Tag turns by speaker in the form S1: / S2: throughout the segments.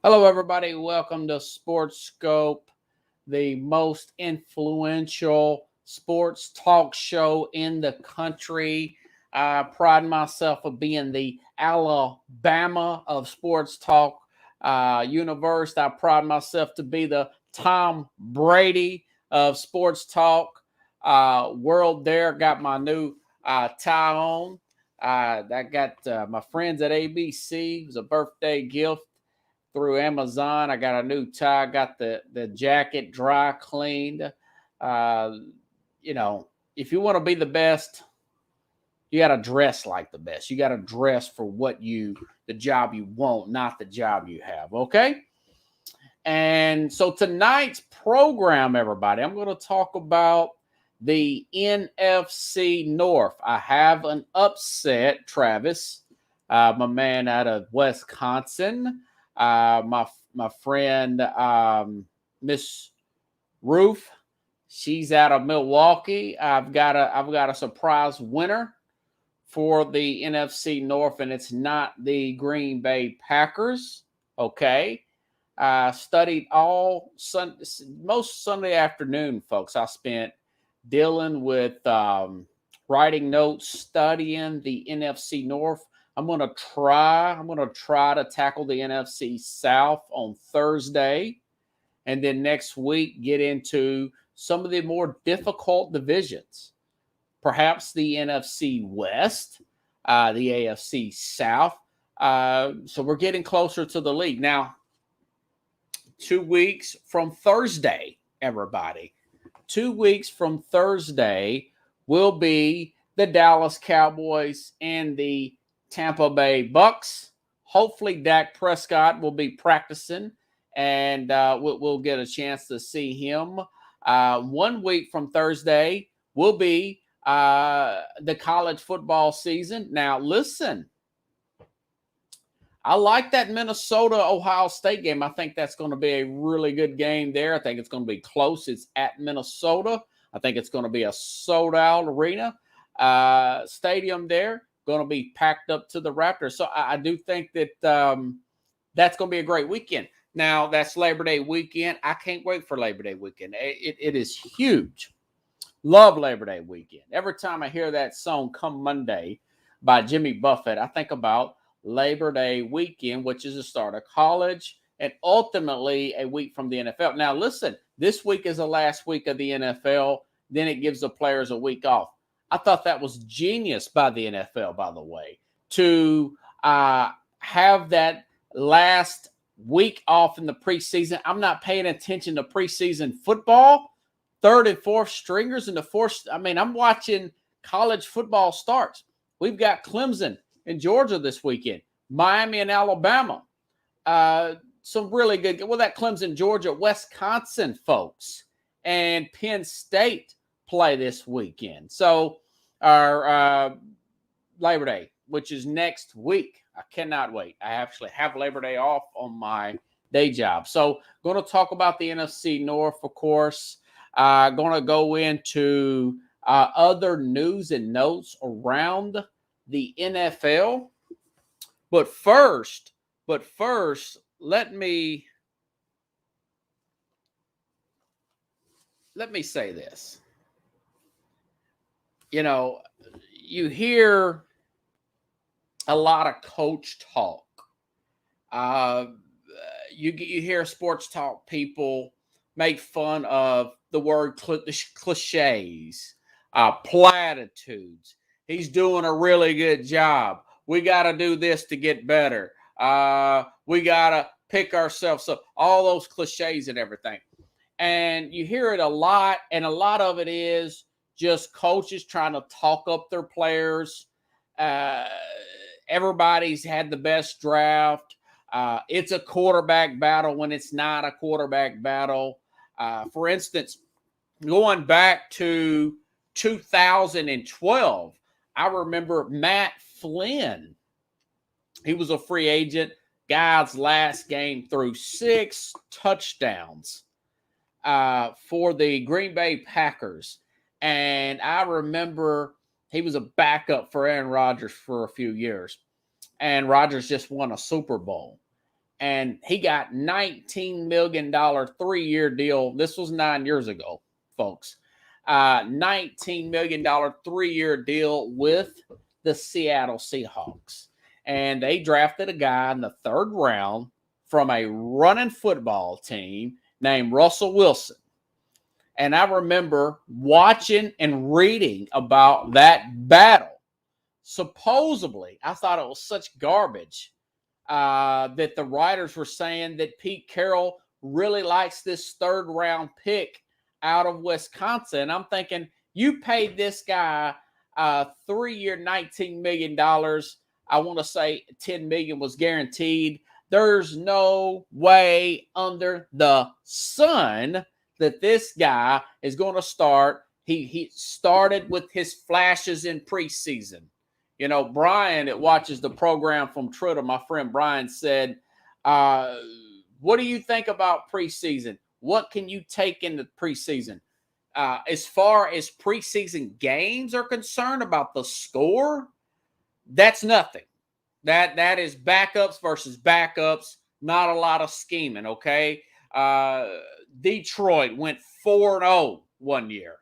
S1: Hello, everybody. Welcome to Sports Scope, the most influential sports talk show in the country. I pride myself of being the Alabama of sports talk universe. I pride myself to be the Tom Brady of sports talk world. There, got my new tie on. I got my friends at ABC. It was a birthday gift through Amazon. I got a new tie. Got the jacket dry cleaned. Uh, you know, if you want to be the best, you got to dress like the best. You got to dress for the job you want, not the job you have. Okay. And so tonight's program, everybody, I'm going to talk about the NFC North. I have an upset, Travis, my man out of Wisconsin, my friend Miss Ruth. She's out of Milwaukee. I've got a surprise winner for the NFC North, and it's not the Green Bay Packers. Okay. I studied most Sunday afternoon, folks. I spent dealing with writing notes, studying the NFC North. I'm gonna try to tackle the NFC South on Thursday, and then next week get into some of the more difficult divisions. Perhaps the NFC West, the AFC South. So we're getting closer to the league now. 2 weeks from Thursday, everybody. 2 weeks from Thursday will be the Dallas Cowboys and the Tampa Bay Bucks. Hopefully, Dak Prescott will be practicing, and we'll get a chance to see him. 1 week from Thursday will be the college football season. Now, listen. I like that Minnesota-Ohio State game. I think that's going to be a really good game there. I think it's going to be close. It's at Minnesota. I think it's going to be a sold-out arena stadium there. Going to be packed up to the Raptors. So I do think that that's going to be a great weekend. Now, that's Labor Day weekend. I can't wait for Labor Day weekend. It is huge. Love Labor Day weekend. Every time I hear that song, Come Monday, by Jimmy Buffett, I think about Labor Day weekend, which is the start of college and ultimately a week from the NFL. Now, listen, this week is the last week of the NFL. Then it gives the players a week off. I thought that was genius by the NFL, by the way, to have that last week off in the preseason. I'm not paying attention to preseason football. Third and fourth stringers in the fourth. I mean, I'm watching college football starts. We've got Clemson in Georgia this weekend, Miami and Alabama. Some really good. Well, that Clemson, Georgia, Wisconsin folks, and Penn State play this weekend. So our Labor Day, which is next week. I cannot wait. I actually have Labor Day off on my day job. So going to talk about the NFC North, of course. Going to go into other news and notes around the NFL. But first, let me say this. You know, you hear a lot of coach talk. You hear sports talk people make fun of the word cliches, platitudes. He's doing a really good job. We got to do this to get better. We got to pick ourselves up. All those cliches and everything. And you hear it a lot, and a lot of it is just coaches trying to talk up their players. Everybody's had the best draft. It's a quarterback battle when it's not a quarterback battle. For instance, going back to 2012, I remember Matt Flynn. He was a free agent. Guy's last game threw 6 touchdowns for the Green Bay Packers. And I remember he was a backup for Aaron Rodgers for a few years. And Rodgers just won a Super Bowl. and he got $19 million 3-year deal. This was 9 years ago, folks. $19 million 3-year deal with the Seattle Seahawks. And they drafted a guy in the 3rd round from a running football team named Russell Wilson. And I remember watching and reading about that battle. Supposedly, I thought it was such garbage that the writers were saying that Pete Carroll really likes this 3rd round pick out of Wisconsin. I'm thinking, you paid this guy 3-year, $19 million. I want to say $10 million was guaranteed. There's no way under the sun that this guy is going to start. He started with his flashes in preseason. You know, Brian, that watches the program from Twitter, my friend Brian said, what do you think about preseason? What can you take in the preseason? As far as preseason games are concerned, about the score, that's nothing. That is backups versus backups, not a lot of scheming, okay? Detroit went 4-0 one year.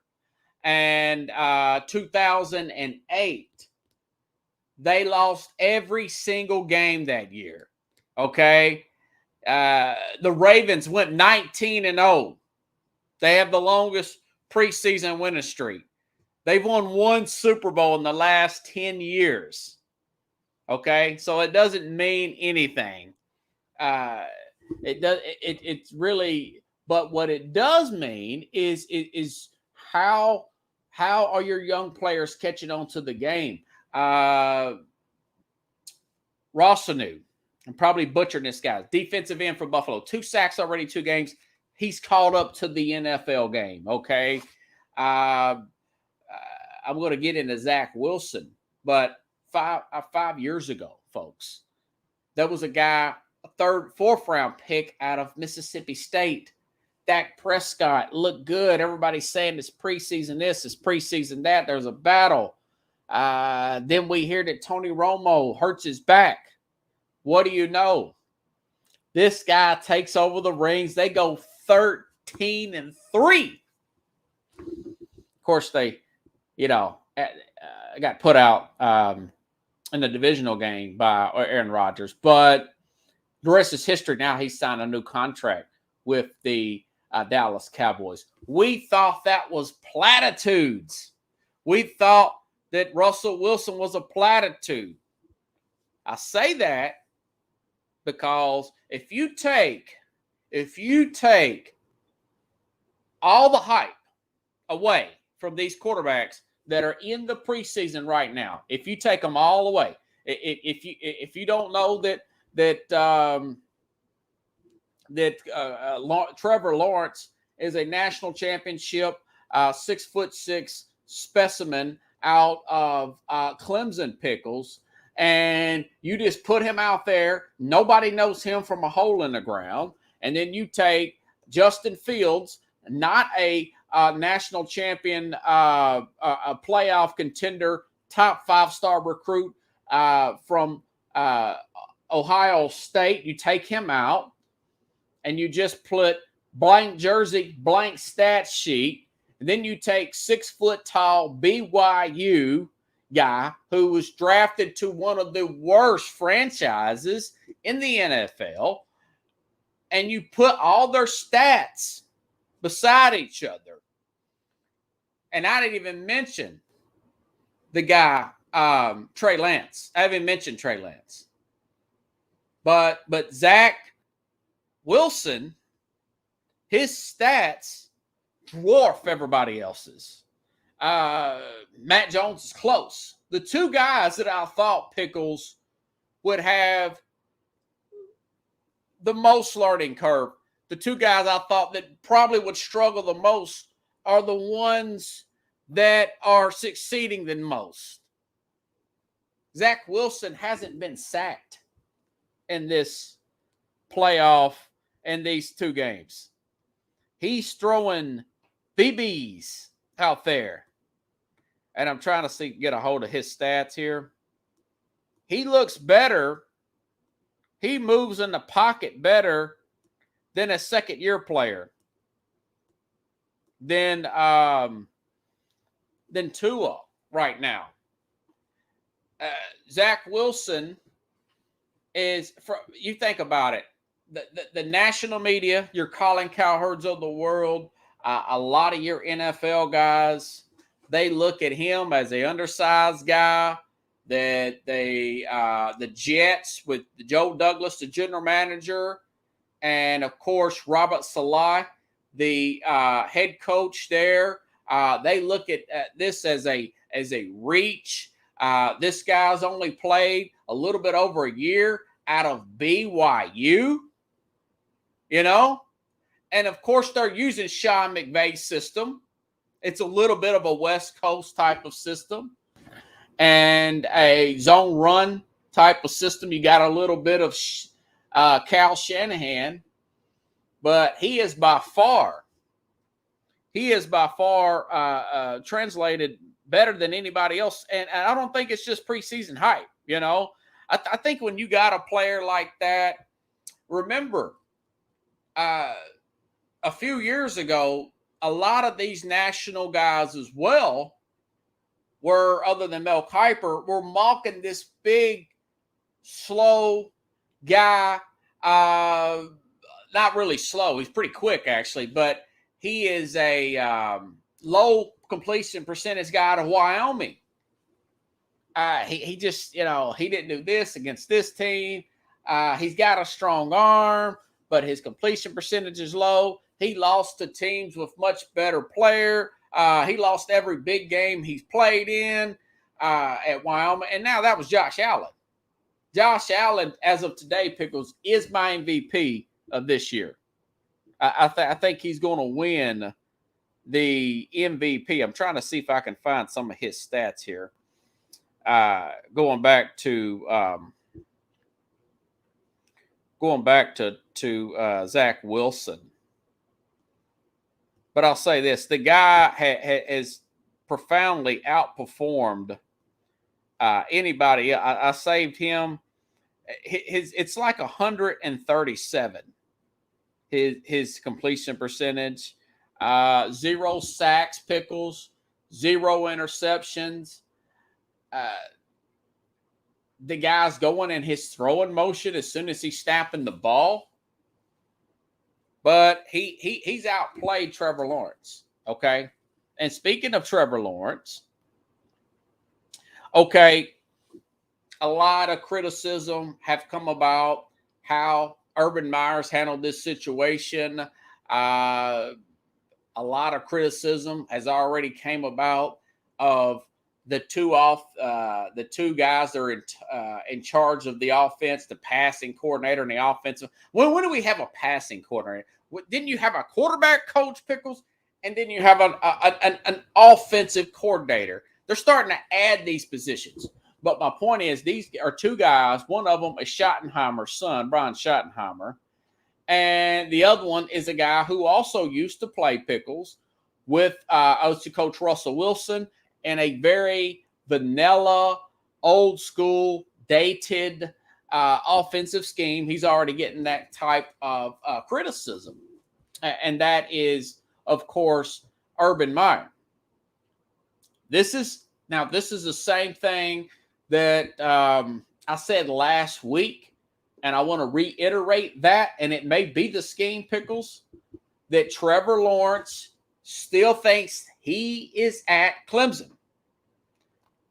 S1: And 2008, they lost every single game that year, okay? The Ravens went 19-0. They have the longest preseason winning streak. They've won 1 Super Bowl in the last 10 years. Okay, so it doesn't mean anything. It's really, but what it does mean is how are your young players catching on to the game? Rossanu, I'm probably butchering this guy. Defensive end for Buffalo, 2 sacks already, 2 games. He's caught up to the NFL game. Okay, I'm going to get into Zach Wilson, but 5 years ago, folks, there was a guy, a 4th round pick out of Mississippi State. Dak Prescott looked good. Everybody's saying it's preseason this, it's preseason that. There's a battle. Then we hear that Tony Romo hurts his back. What do you know? This guy takes over the reins. They go 13-3. Of course, they, got put out in the divisional game by Aaron Rodgers. But the rest is history. Now he's signed a new contract with the Dallas Cowboys. We thought that was platitudes. We thought that Russell Wilson was a platitude. I say that because if you take all the hype away from these quarterbacks that are in the preseason right now, if you take them all away, if you don't know that Trevor Lawrence is a national championship 6'6" specimen out of Clemson Pickles, and you just put him out there, nobody knows him from a hole in the ground, and then you take Justin Fields, not a national champion, a playoff contender, top 5-star recruit from Ohio State. You take him out, and you just put blank jersey, blank stat sheet, and then you take 6-foot-tall BYU guy who was drafted to one of the worst franchises in the NFL, and you put all their stats beside each other. And I didn't even mention the guy, Trey Lance. I haven't mentioned Trey Lance. But Zach Wilson, his stats dwarf everybody else's. Matt Jones is close. The 2 guys that I thought, Pickles, would have the most learning curve, the 2 guys I thought that probably would struggle the most, are the ones that are succeeding the most. Zach Wilson hasn't been sacked in this playoff in these 2 games. He's throwing BBs out there. And I'm trying to get a hold of his stats here. He looks better. he moves in the pocket better than a second-year player, than Tua right now. Zach Wilson is, you think about it, the national media, your Colin Cowherds of the world, a lot of your NFL guys, they look at him as an undersized guy. That the Jets with Joe Douglas, the general manager, and of course Robert Saleh, the head coach there, they look at this as a reach. This guy's only played a little bit over a year out of BYU, and of course they're using Sean McVay's system. It's a little bit of a West Coast type of system and a zone run type of system. You got a little bit of Cal Shanahan, but he is by far translated better than anybody else. And I don't think it's just preseason hype. I think when you got a player like that, remember, a few years ago, a lot of these national guys as well were, other than Mel Kiper, were mocking this big, slow guy. Not really slow. He's pretty quick, actually, but he is a low completion percentage guy out of Wyoming. He just, he didn't do this against this team. He's got a strong arm, but his completion percentage is low. He lost to teams with much better player. He lost every big game he's played in at Wyoming. And now that was Josh Allen. Josh Allen, as of today, Pickles, is my MVP of this year. I think he's going to win the MVP. I'm trying to see if I can find some of his stats here. Going back to Zach Wilson. But I'll say this: the guy has profoundly outperformed anybody. I saved him. It's like 137. His completion percentage, 0 sacks, Pickles, 0 interceptions. The guy's going in his throwing motion as soon as he's snapping the ball. But he's outplayed Trevor Lawrence, okay? And speaking of Trevor Lawrence, okay, a lot of criticism have come about how Urban Meyer's handled this situation. A lot of criticism has already came about of the two guys that are in charge of the offense, the passing coordinator and the offensive. When do we have a passing coordinator? Didn't you have a quarterback coach, Pickles? And then you have an offensive coordinator. They're starting to add these positions. But my point is, these are two guys. One of them is Schottenheimer's son, Brian Schottenheimer. And the other one is a guy who also used to play, Pickles, with OC coach Russell Wilson in a very vanilla, old school, dated offensive scheme. He's already getting that type of criticism. And that is, of course, Urban Meyer. This is the same thing that I said last week, and I want to reiterate that, and it may be the scheme, Pickles, that Trevor Lawrence still thinks he is at Clemson.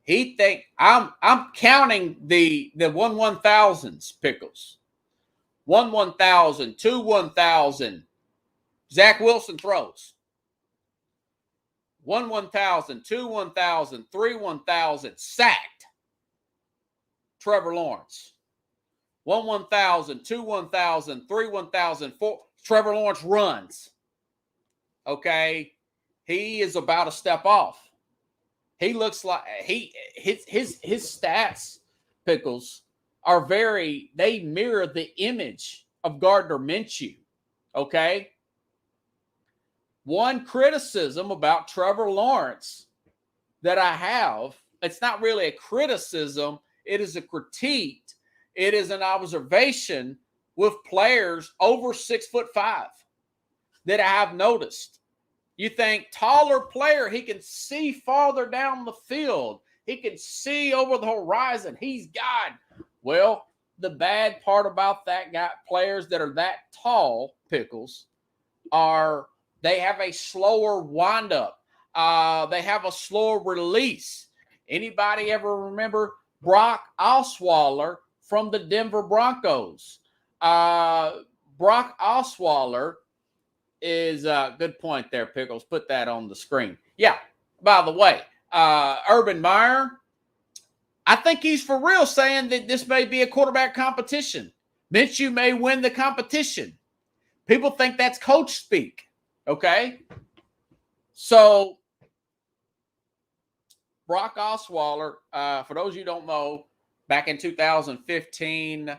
S1: He think I'm counting the 1,000s, Pickles. 1,000, 1,000. Zach Wilson throws. 1,000, 1,000, 1,000 sacked. Trevor Lawrence. 1,000, 1,000, 1,000 Trevor Lawrence runs. Okay, he is about to step off. He looks like his stats, Pickles, are they mirror the image of Gardner Minshew. Okay. One criticism about Trevor Lawrence that I have, it's not really a criticism, it is a critique, It is an observation with players over 6'5" that I have noticed. You think taller player, he can see farther down the field. He can see over the horizon. He's God. Well, the bad part about that guy, players that are that tall, Pickles, are they have a slower windup. They have a slower release. Anybody ever remember Brock Osweiler from the Denver Broncos? Brock Osweiler is a good point there, Pickles. Put that on the screen. Yeah, by the way, Urban Meyer, I think he's for real saying that this may be a quarterback competition. Minshew may win the competition. People think that's coach speak, okay? So, Brock Osweiler, for those you don't know, back in 2015,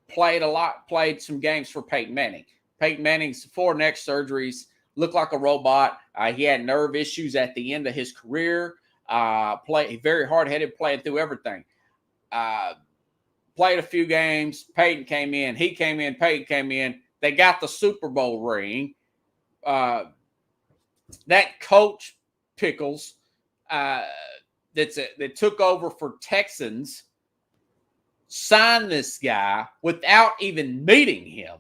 S1: played some games for Peyton Manning. Peyton Manning's 4 neck surgeries, looked like a robot. He had nerve issues at the end of his career. Very hard-headed, playing through everything. Played a few games. Peyton came in. He came in. Peyton came in. They got the Super Bowl ring. That coach, Pickles, that took over for Texans, signed this guy without even meeting him.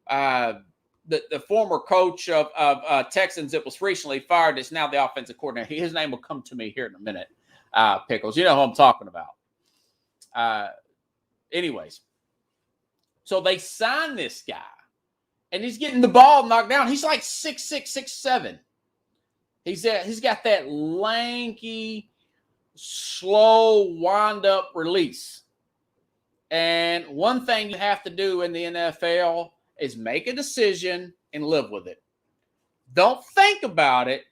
S1: The former coach of Texans that was recently fired is now the offensive coordinator. His name will come to me here in a minute, Pickles. You know who I'm talking about. Anyways, so they signed this guy, and he's getting the ball knocked down. He's like 6'6", 6'7". He's got that lanky, slow wind-up release. And one thing you have to do in the NFL is make a decision and live with it. Don't think about it.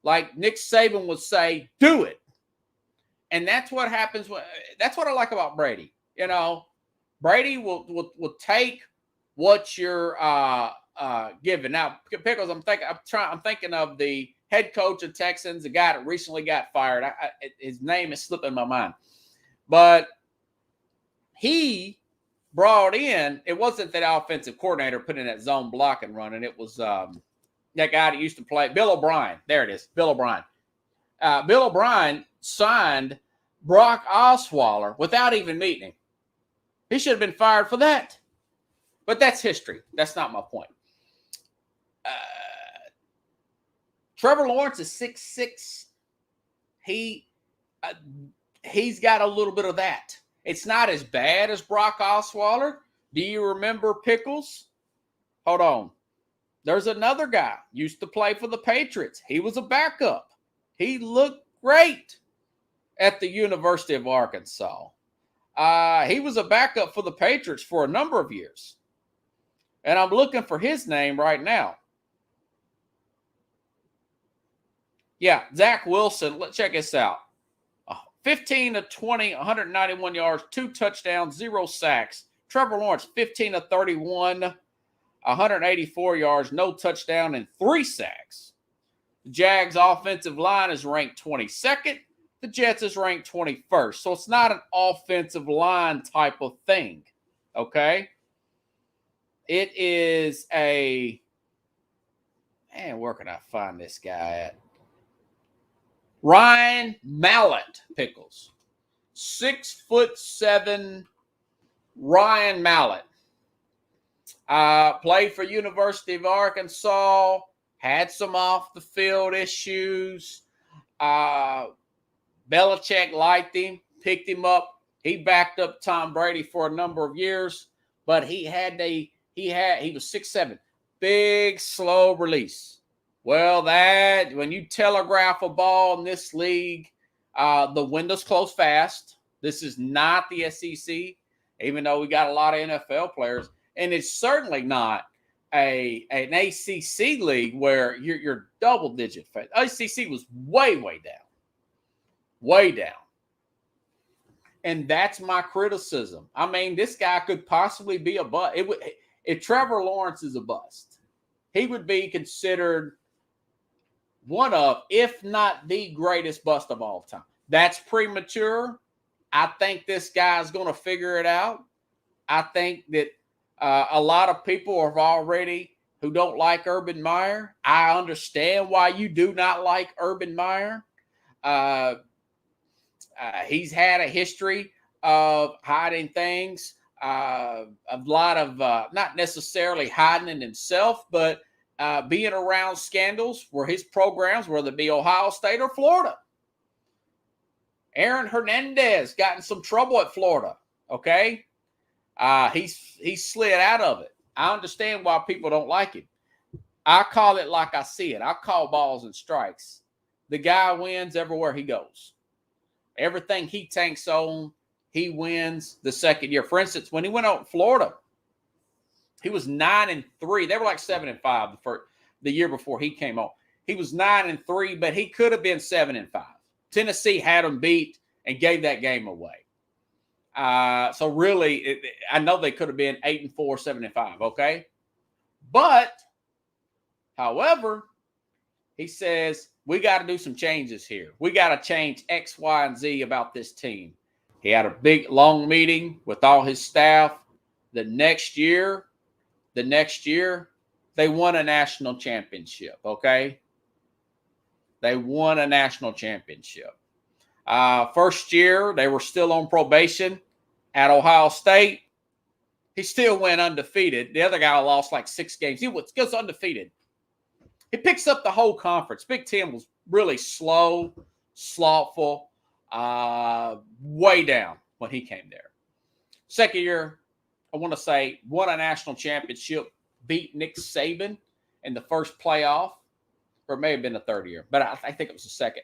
S1: Like Nick Saban would say, do it. And that's what happens. That's what I like about Brady. You know, Brady will take what you're giving. Now, Pickles, I'm thinking of the head coach of Texans, the guy that recently got fired. His name is slipping my mind. But he brought in, it wasn't that offensive coordinator put in that zone block and running. It was that guy that used to play, Bill O'Brien. There it is, Bill O'Brien. Bill O'Brien signed Brock Osweiler without even meeting him. He should have been fired for that. But that's history. That's not my point. Trevor Lawrence is 6'6". He's got a little bit of that. It's not as bad as Brock Osweiler. Do you remember Pickles? Hold on. There's another guy used to play for the Patriots. He was a backup. He looked great at the University of Arkansas. He was a backup for the Patriots for a number of years. And I'm looking for his name right now. Yeah, Zach Wilson. Let's check this out. 15 of 20, 191 yards, 2 touchdowns, 0 sacks. Trevor Lawrence, 15 of 31, 184 yards, no touchdown, and 3 sacks. The Jags' offensive line is ranked 22nd. The Jets is ranked 21st. So it's not an offensive line type of thing, okay? It is a – man, where can I find this guy at? Ryan Mallett, Pickles. 6'7" Ryan Mallett. Played for University of Arkansas. Had some off-the-field issues. Belichick liked him, picked him up. He backed up Tom Brady for a number of years, but he was 6'7". Big, slow release. Well, when you telegraph a ball in this league, the windows close fast. This is not the SEC, even though we got a lot of NFL players. And it's certainly not an ACC league where you're double-digit. ACC was way, way down. Way down. And that's my criticism. I mean, this guy could possibly be a bust. If Trevor Lawrence is a bust, he would be considered one of, if not the greatest bust of all time. That's premature. I think this guy's going to figure it out. I think that a lot of people have already who don't like Urban Meyer. I understand why you do not like Urban Meyer. He's had a history of hiding things, a lot of not necessarily hiding in himself, but being around scandals where his programs, whether it be Ohio State or Florida. Aaron Hernandez got in some trouble at Florida. Okay, he slid out of it. I understand why people don't like him. I call it like I see it. I call balls and strikes. The guy wins everywhere he goes. Everything he tanks on, he wins the second year. For instance, when he went out in Florida, he was 9-3. They were like 7-5 the year before he came on. He was 9-3, but he could have been 7-5. Tennessee had him beat and gave that game away. So really, I know they could have been 8-4, 7-5. Okay, but however, he says we got to do some changes here. We got to change X, Y, and Z about this team. He had a big, long meeting with all his staff. The next year, they won a national championship, okay? They won a national championship. First year, they were still on probation at Ohio State. He still went undefeated. The other guy lost like 6 games. He was undefeated. He picks up the whole conference. Big Ten was really slow, slothful, way down when he came there. Second year, I want to say, won a national championship, beat Nick Saban in the first playoff, or it may have been the third year, but I think it was the second.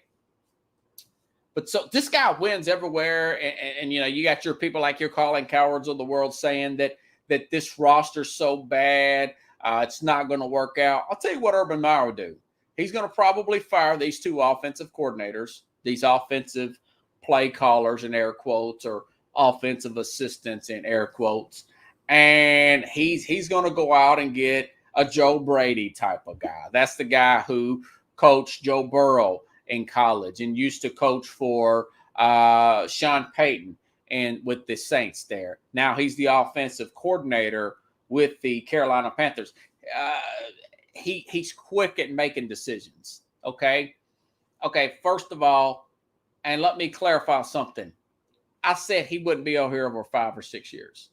S1: But so this guy wins everywhere, and you know, you got your people like your Colin Cowards of the world saying that this roster's so bad, it's not going to work out. I'll tell you what Urban Meyer will do. He's going to probably fire these 2 offensive coordinators, these offensive play callers in air quotes, or offensive assistants in air quotes, and he's going to go out and get a Joe Brady type of guy. That's the guy who coached Joe Burrow in college and used to coach for Sean Payton and with the Saints there. Now he's the offensive coordinator with the Carolina Panthers. He's quick at making decisions. Okay. First of all, and let me clarify something. I said he wouldn't be over here over 5 or 6 years.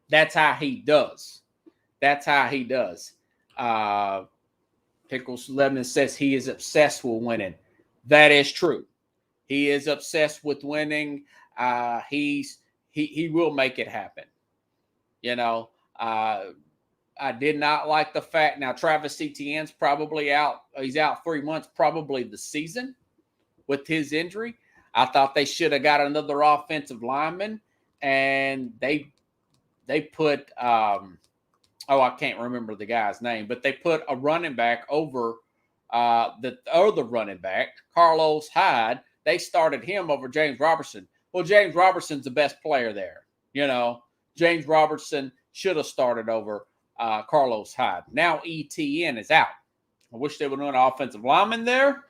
S1: That's how he does. Pickles Lemon says he is obsessed with winning. That is true. He is obsessed with winning. He will make it happen. You know, I did not like the fact. Now, Travis Etienne's probably out. He's out 3 months, probably the season with his injury. I thought they should have got another offensive lineman, and they put I can't remember the guy's name, but they put a running back over the other running back, Carlos Hyde. They started him over James Robertson. Well, James Robertson's the best player there. You know, James Robertson should have started over Carlos Hyde. Now Etienne is out. I wish they would have an offensive lineman there.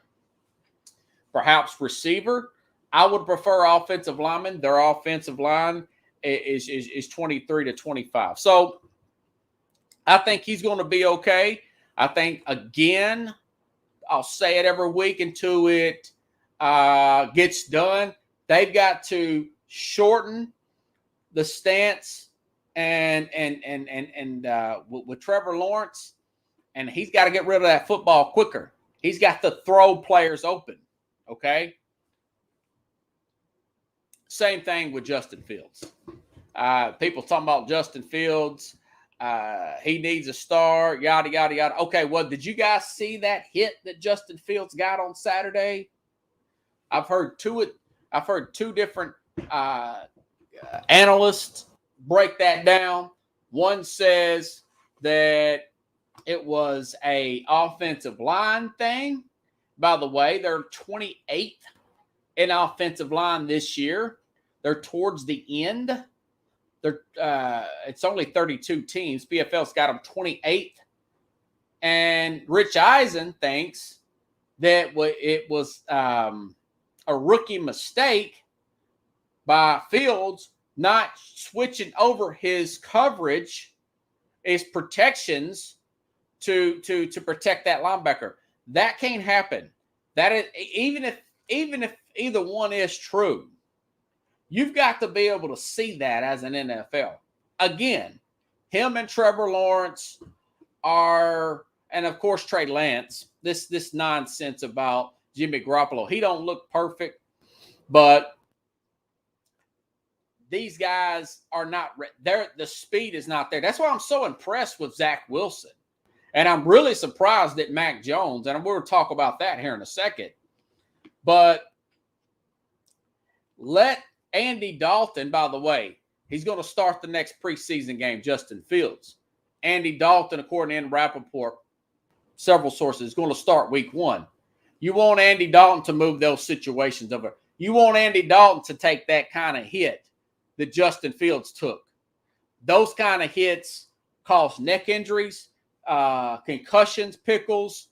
S1: Perhaps receiver. I would prefer offensive lineman. Their offensive line is 23 to 25. So I think he's going to be okay. I think, again, I'll say it every week until it gets done. They've got to shorten the stance and with Trevor Lawrence, and he's got to get rid of that football quicker. He's got to throw players open, okay? Same thing with Justin Fields. People talking about Justin Fields. He needs a star, yada, yada, yada. Okay, well, did you guys see that hit that Justin Fields got on Saturday? I've heard two different analysts break that down. One says that it was a offensive line thing. By the way, they're 28th in offensive line this year. They're towards the end. It's only 32 teams. PFL's got them 28th. And Rich Eisen thinks that it was a rookie mistake by Fields not switching over his coverage, his protections to protect that linebacker. That can't happen. That is, even if either one is true, you've got to be able to see that as an NFL. Again, him and Trevor Lawrence are, and of course Trey Lance, this nonsense about Jimmy Garoppolo. He don't look perfect, but these guys are not there. The speed is not there. That's why I'm so impressed with Zach Wilson. And I'm really surprised at Mac Jones. And we'll talk about that here in a second. But let Andy Dalton, by the way, he's going to start the next preseason game, Justin Fields. Andy Dalton, according to Rappaport, several sources, is going to start week 1. You want Andy Dalton to move those situations over. You want Andy Dalton to take that kind of hit that Justin Fields took. Those kind of hits cause neck injuries, concussions, pickles,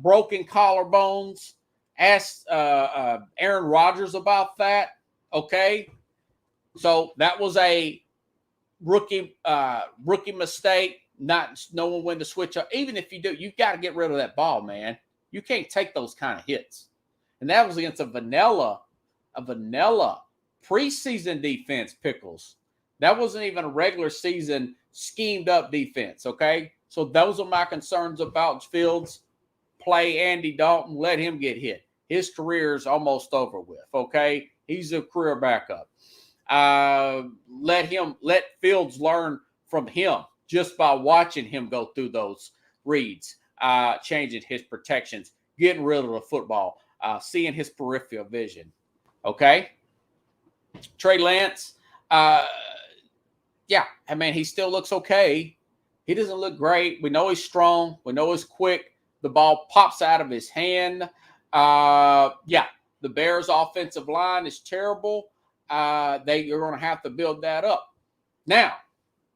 S1: broken collarbones. Ask Aaron Rodgers about that. Okay, so that was a rookie mistake, not knowing when to switch up. Even if you do, you've got to get rid of that ball, man. You can't take those kind of hits. And that was against a vanilla preseason defense, Pickles. That wasn't even a regular season schemed up defense, okay? So those are my concerns about Fields. Play Andy Dalton, let him get hit. His career is almost over with, okay? He's a career backup. Let Fields learn from him just by watching him go through those reads, changing his protections, getting rid of the football, seeing his peripheral vision, okay? Trey Lance, yeah, I mean, he still looks okay. He doesn't look great. We know he's strong. We know he's quick. The ball pops out of his hand. Yeah, the Bears' offensive line is terrible. You're going to have to build that up. Now,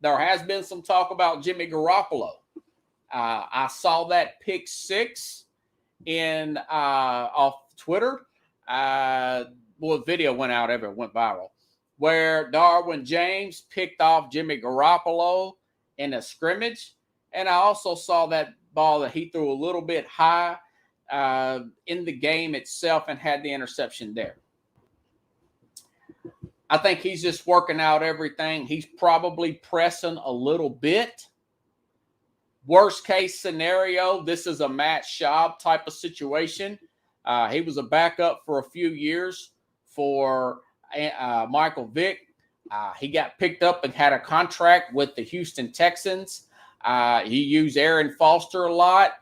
S1: there has been some talk about Jimmy Garoppolo. I saw that pick 6 in off Twitter. Well, the video went out, went viral, where Darwin James picked off Jimmy Garoppolo in a scrimmage. And I also saw that ball that he threw a little bit high in the game itself and had the interception there. I think he's just working out everything. He's probably pressing a little bit. Worst case scenario, this is a Matt Schaub type of situation. He was a backup for a few years for Michael Vick. He got picked up and had a contract with the Houston Texans. He used Aaron Foster a lot.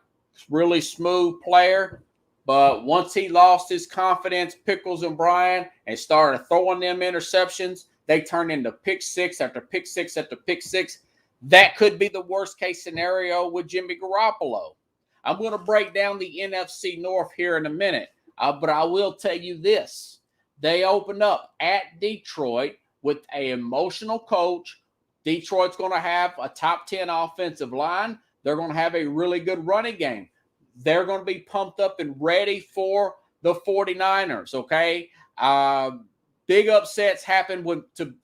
S1: Really smooth player. But once he lost his confidence, Pickles and Brian, and started throwing them interceptions, they turned into pick 6 after pick 6 after pick 6. That could be the worst case scenario with Jimmy Garoppolo. I'm going to break down the NFC North here in a minute. But I will tell you this. They opened up at Detroit with an emotional coach. Detroit's going to have a top 10 offensive line. They're going to have a really good running game. They're going to be pumped up and ready for the 49ers, okay? Big upsets happen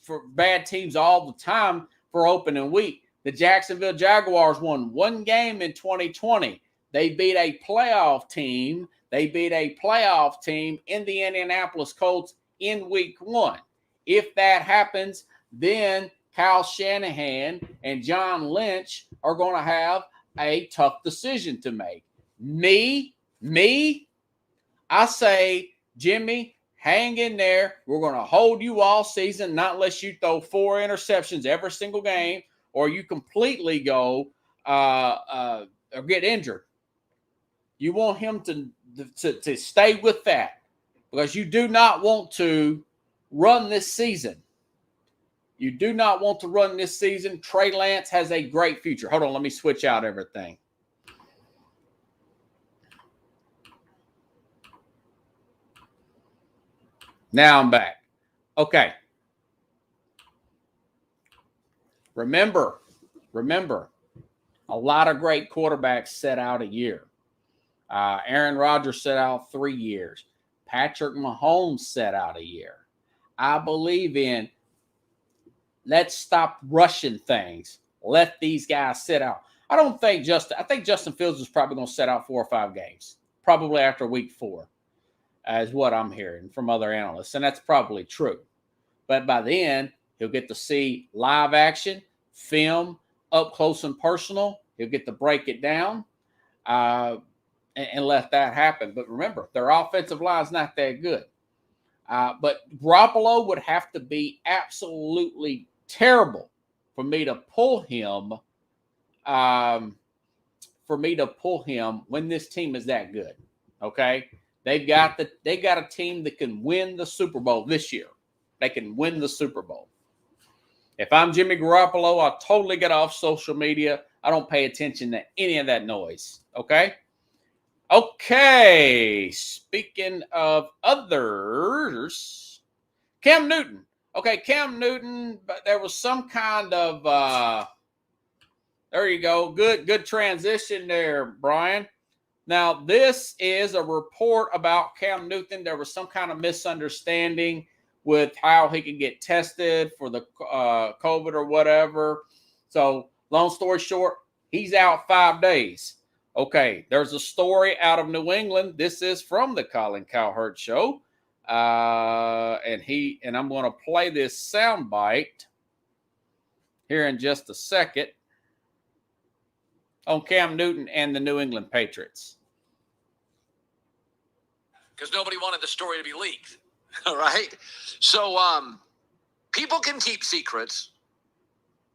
S1: for bad teams all the time for opening week. The Jacksonville Jaguars won one game in 2020. They beat a playoff team. They beat a playoff team in the Indianapolis Colts in week 1. If that happens, then Kyle Shanahan and John Lynch are going to have a tough decision to make. Me, I say, Jimmy, hang in there. We're going to hold you all season, not unless you throw 4 interceptions every single game or you completely go or get injured. You want him to stay with that because you do not want to run this season. You do not want to run this season. Trey Lance has a great future. Hold on, let me switch out everything. Now I'm back. Okay. Remember, a lot of great quarterbacks set out a year. Aaron Rodgers set out 3 years. Patrick Mahomes set out a year. I believe in let's stop rushing things. Let these guys sit out. I think Justin Fields is probably going to sit out 4 or 5 games, probably after week 4, is what I'm hearing from other analysts. And that's probably true. But by then, he'll get to see live action, film, up close and personal. He'll get to break it down and let that happen. But remember, their offensive line is not that good. But Garoppolo would have to be absolutely terrible for me to pull him. When this team is that good. Okay, they got a team that can win the Super Bowl this year. They can win the Super Bowl. If I'm Jimmy Garoppolo, I'll totally get off social media. I don't pay attention to any of that noise. Okay. Speaking of others, Cam Newton. Okay, Cam Newton, but there was some kind of there you go. Good transition there, Brian. Now, this is a report about Cam Newton. There was some kind of misunderstanding with how he could get tested for the COVID or whatever. So, long story short, he's out 5 days. Okay, there's a story out of New England. This is from the Colin Cowherd Show. And I'm going to play this soundbite here in just a second on Cam Newton and the New England Patriots.
S2: Because nobody wanted the story to be leaked. All right? So people can keep secrets,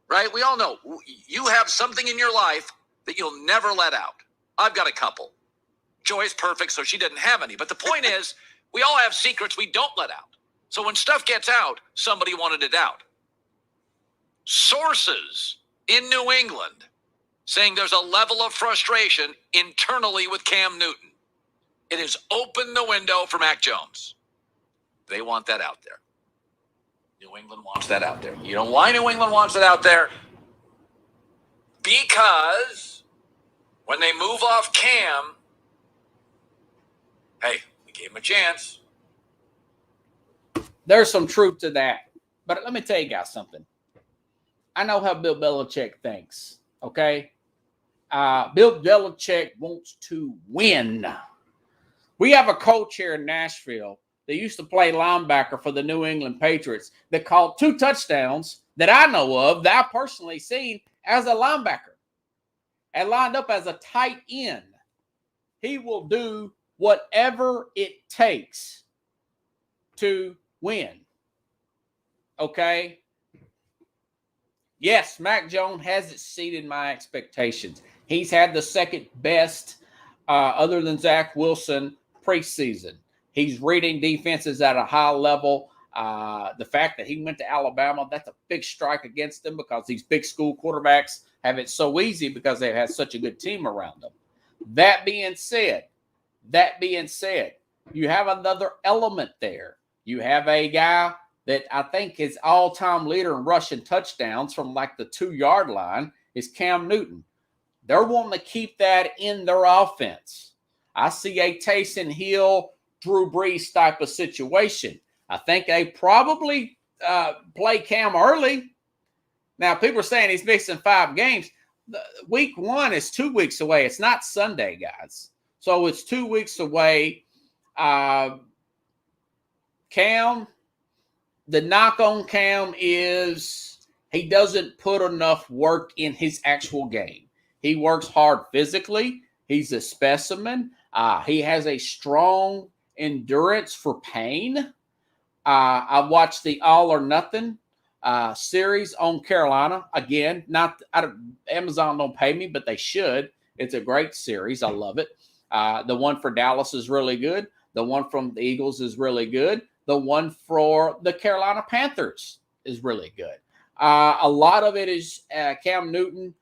S2: right? We all know you have something in your life that you'll never let out. I've got a couple. Joy's perfect, so she didn't have any. But the point is, we all have secrets we don't let out. So when stuff gets out, somebody wanted it out. Sources in New England saying there's a level of frustration internally with Cam Newton. It has opened the window for Mac Jones. They want that out there. New England wants that out there. You know why New England wants it out there? Because when they move off Cam, hey, we gave him a chance.
S1: There's some truth to that. But let me tell you guys something. I know how Bill Belichick thinks, okay? Bill Belichick wants to win. We have a coach here in Nashville that used to play linebacker for the New England Patriots that caught 2 touchdowns that I know of, that I personally seen as a linebacker and lined up as a tight end. He will do whatever it takes to win. Okay? Yes, Mac Jones has exceeded my expectations. He's had the second best, other than Zach Wilson, preseason. He's reading defenses at a high level. The fact that he went to Alabama, that's a big strike against them because these big school quarterbacks have it so easy because they've had such a good team around them. That being said, you have another element there. You have a guy that I think is all-time leader in rushing touchdowns from like the 2-yard line is Cam Newton. They're wanting to keep that in their offense. I see a Taysom Hill, Drew Brees type of situation. I think they probably play Cam early. Now, people are saying he's missing 5 games. Week 1 is 2 weeks away. It's not Sunday, guys. So it's 2 weeks away. Cam, the knock on Cam is he doesn't put enough work in his actual game. He works hard physically. He's a specimen. He has a strong endurance for pain. I watched the All or Nothing series on Carolina. Again, Amazon don't pay me, but they should. It's a great series. I love it. The one for Dallas is really good. The one from the Eagles is really good. The one for the Carolina Panthers is really good. A lot of it is Cam Newton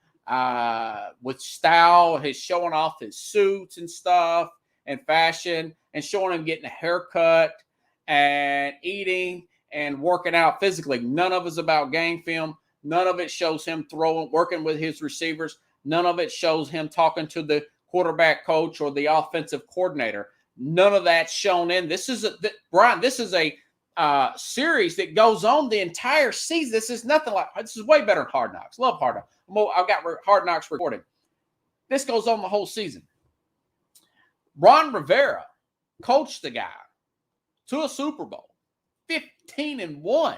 S1: with style, his showing off his suits and stuff and fashion and showing him getting a haircut and eating and working out physically. None of it is about game film. None of it shows him throwing, working with his receivers. None of it shows him talking to the quarterback coach or the offensive coordinator. None of that's shown in. This is Brian, this is a series that goes on the entire season. This is nothing like, this is way better than Hard Knocks. Love Hard Knocks. I've got Hard Knocks recorded. This goes on the whole season. Ron Rivera coached the guy to a Super Bowl, 15-1.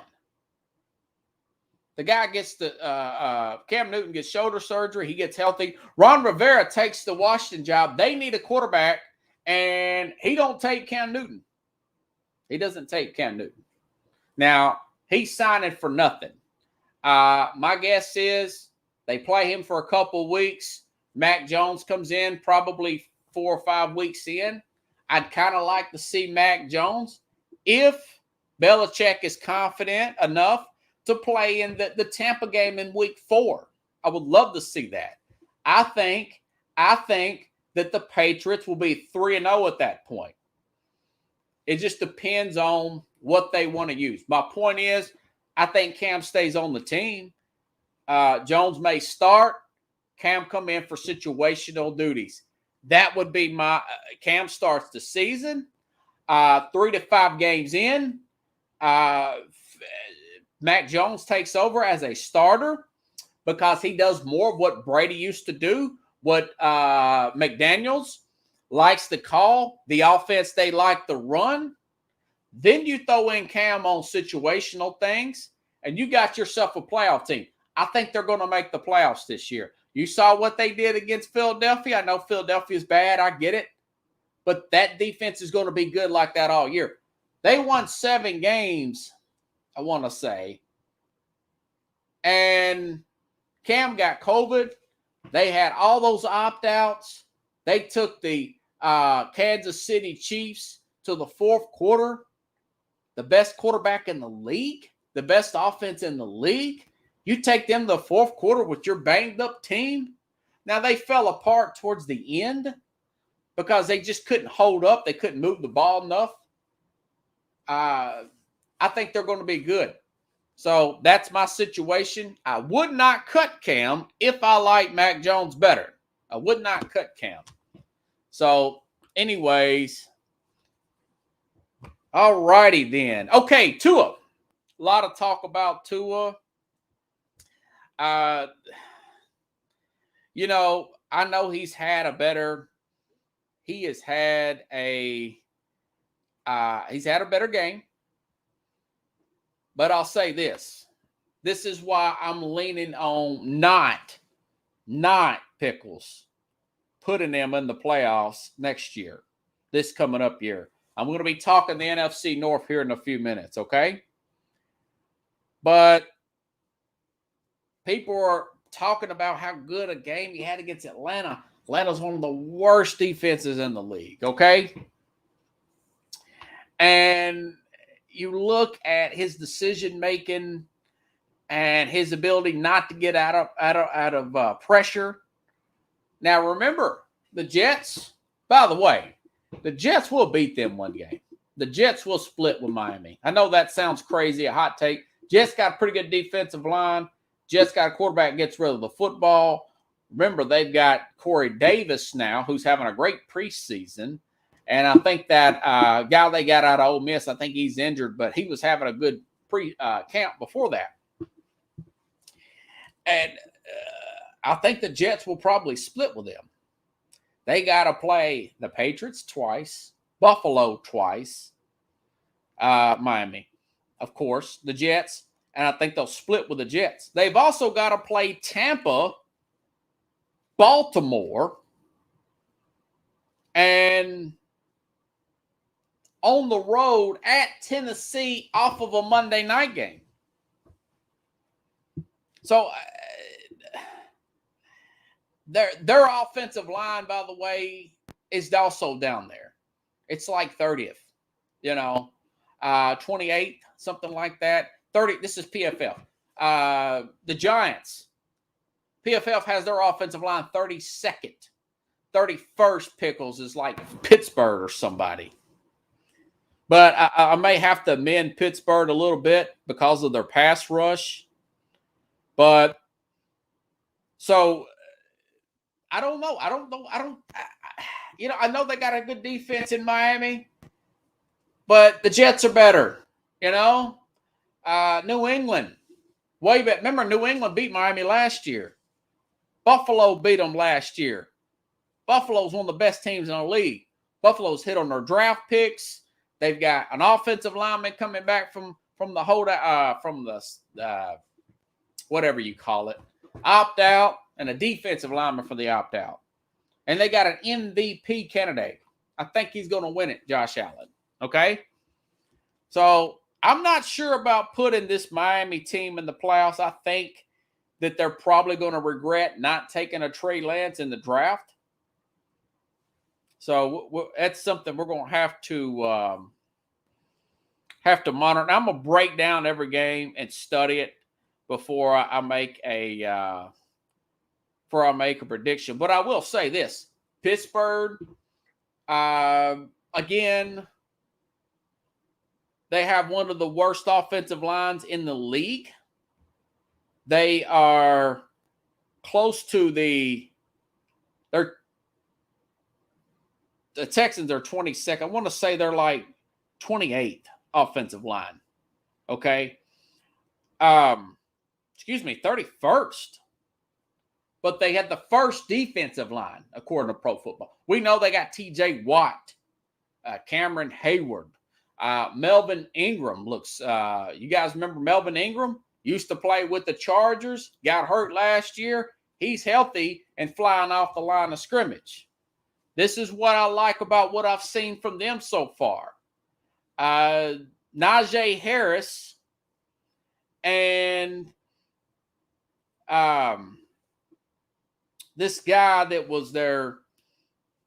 S1: The guy gets Cam Newton gets shoulder surgery. He gets healthy. Ron Rivera takes the Washington job. They need a quarterback, and he don't take Cam Newton. He doesn't take Cam Newton. Now, he's signing for nothing. My guess is they play him for a couple of weeks. Mac Jones comes in probably 4 or 5 weeks in. I'd kind of like to see Mac Jones if Belichick is confident enough to play in the Tampa game in week 4. I would love to see that. I think that the Patriots will be 3-0 at that point. It just depends on what they want to use. My point is, I think Cam stays on the team. Jones may start. Cam come in for situational duties. That would be my Cam starts the season. 3 to 5 games in. Mac Jones takes over as a starter because he does more of what Brady used to do, what McDaniels likes to call the offense they like to run. Then you throw in Cam on situational things, and you got yourself a playoff team. I think they're going to make the playoffs this year. You saw what they did against Philadelphia. I know Philadelphia is bad. I get it. But that defense is going to be good like that all year. They won 7 games, I want to say. And Cam got COVID. They had all those opt-outs. They took the Kansas City Chiefs to the 4th quarter. The best quarterback in the league. The best offense in the league. You take them to the 4th quarter with your banged-up team. Now, they fell apart towards the end because they just couldn't hold up. They couldn't move the ball enough. I think they're going to be good. So that's my situation. I would not cut Cam if I like Mac Jones better. I would not cut Cam. So anyways, all righty then. Okay, Tua. A lot of talk about Tua. You know, I know he's had a better game. But I'll say this. This is why I'm leaning on not Pickles putting them in the playoffs next year, this coming up year. I'm going to be talking the NFC North here in a few minutes, okay? But people are talking about how good a game he had against Atlanta. Atlanta's one of the worst defenses in the league, okay? And you look at his decision-making and his ability not to get out of pressure. Now, remember, the Jets, by the way, the Jets will beat them one game. The Jets will split with Miami. I know that sounds crazy, a hot take. Jets got a pretty good defensive line. Jets got a quarterback that gets rid of the football. Remember, they've got Corey Davis now, who's having a great preseason. And I think that guy they got out of Ole Miss, I think he's injured, but he was having a good camp before that. And I think the Jets will probably split with them. They got to play the Patriots twice, Buffalo twice, Miami, of course, the Jets, and I think they'll split with the Jets. They've also got to play Tampa, Baltimore, and on the road at Tennessee off of a Monday night game. So their offensive line, by the way, is also down there. It's like 30th, 28th, something like that. 30. This is PFF. The Giants, PFF has their offensive line 32nd. 31st Pickles is like Pittsburgh or somebody. But I may have to amend Pittsburgh a little bit because of their pass rush. But so I don't know. I know they got a good defense in Miami, but the Jets are better. You know, New England, way back. Remember, New England beat Miami last year. Buffalo beat them last year. Buffalo's one of the best teams in the league. Buffalo's hit on their draft picks. They've got an offensive lineman coming back from the whatever you call it, opt out, and a defensive lineman for the opt out. And they got an MVP candidate. I think he's going to win it, Josh Allen. Okay? So I'm not sure about putting this Miami team in the playoffs. I think that they're probably going to regret not taking a Trey Lance in the draft. So that's something we're going to have to monitor. And I'm going to break down every game and study it before I make a prediction. But I will say this: Pittsburgh, again, they have one of the worst offensive lines in the league. They are close to the Texans are 22nd. I want to say they're like 28th offensive line. Okay. 31st. But they had the first defensive line, according to Pro Football. We know they got TJ Watt, Cameron Hayward, Melvin Ingram looks. You guys remember Melvin Ingram? Used to play with the Chargers, got hurt last year. He's healthy and flying off the line of scrimmage. This is what I like about what I've seen from them so far. Najee Harris and this guy that was there,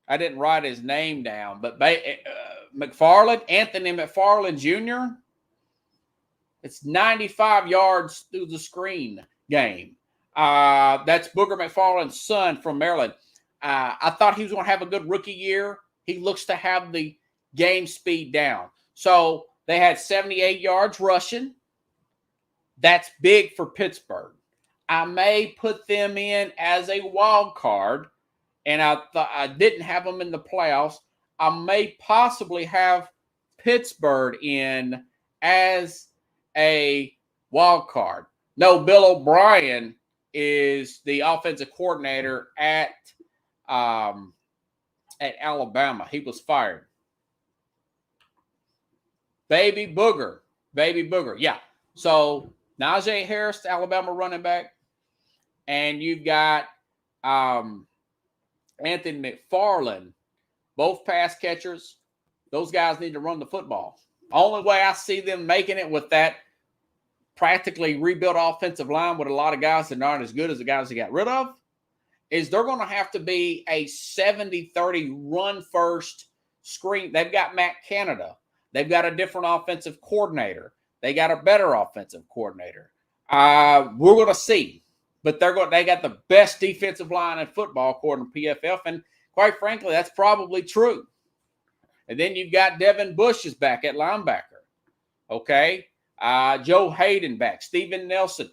S1: I didn't write his name down, but McFarland, Anthony McFarland Jr., it's 95 yards through the screen game. That's Booger McFarland's son from Maryland. I thought he was going to have a good rookie year. He looks to have the game speed down. So they had 78 yards rushing. That's big for Pittsburgh. I may put them in as a wild card, and I didn't have them in the playoffs. I may possibly have Pittsburgh in as a wild card. No, Bill O'Brien is the offensive coordinator at Alabama. He was fired. Baby Booger. Yeah. So Najee Harris, Alabama running back. And you've got Anthony McFarland, both pass catchers. Those guys need to run the football. Only way I see them making it with that practically rebuilt offensive line with a lot of guys that aren't as good as the guys they got rid of is they're going to have to be a 70-30 run first screen. They've got Matt Canada. They've got a different offensive coordinator. They got a better offensive coordinator. We're going to see. But they got the best defensive line in football, according to PFF. And quite frankly, that's probably true. And then you've got Devin Bush is back at linebacker. Okay. Joe Hayden back. Steven Nelson.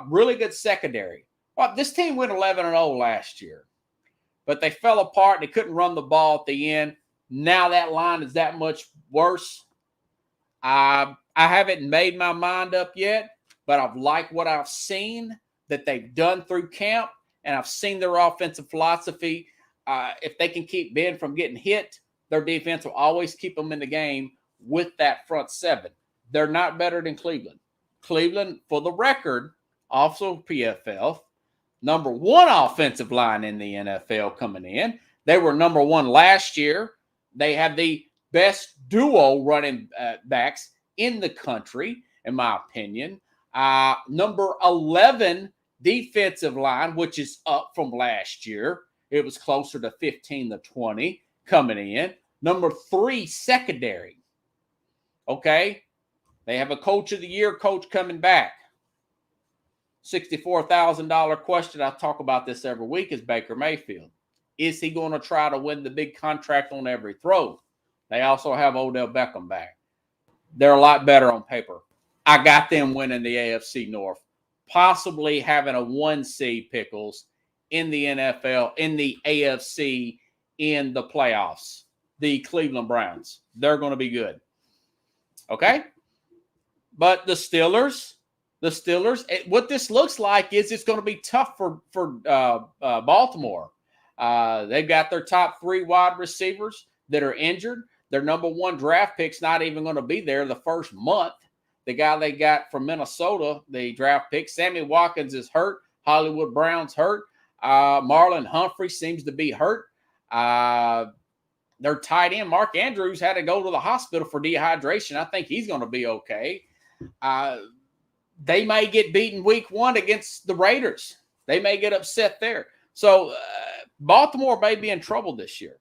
S1: Really good secondary. Well, this team went 11-0 last year. But they fell apart. They couldn't run the ball at the end. Now that line is that much worse. I haven't made my mind up yet, but I've liked what I've seen that they've done through camp, and I've seen their offensive philosophy. If they can keep Ben from getting hit, their defense will always keep them in the game with that front seven. They're not better than Cleveland. Cleveland, for the record, also PFL, number one offensive line in the NFL coming in. They were number one last year. They have the best duo running backs in the country, in my opinion. Number 11 defensive line, which is up from last year. It was closer to 15-20 coming in. Number 3 secondary. Okay. They have a coach of the year coach coming back. $64,000 question. I talk about this every week is Baker Mayfield. Is he going to try to win the big contract on every throw? They also have Odell Beckham back. They're a lot better on paper. I got them winning the AFC North, possibly having a 1 seed Pickles in the NFL, in the AFC, in the playoffs. The Cleveland Browns. They're going to be good. Okay? But the Steelers, what this looks like is it's going to be tough for Baltimore. They've got their top 3 wide receivers that are injured. Their number 1 draft pick's not even going to be there the first month. The guy they got from Minnesota, the draft pick, Sammy Watkins, is hurt. Hollywood Brown's hurt. Marlon Humphrey seems to be hurt. Their tight end, Mark Andrews, had to go to the hospital for dehydration. I think he's going to be okay. They may get beaten week 1 against the Raiders. They may get upset there. So Baltimore may be in trouble this year.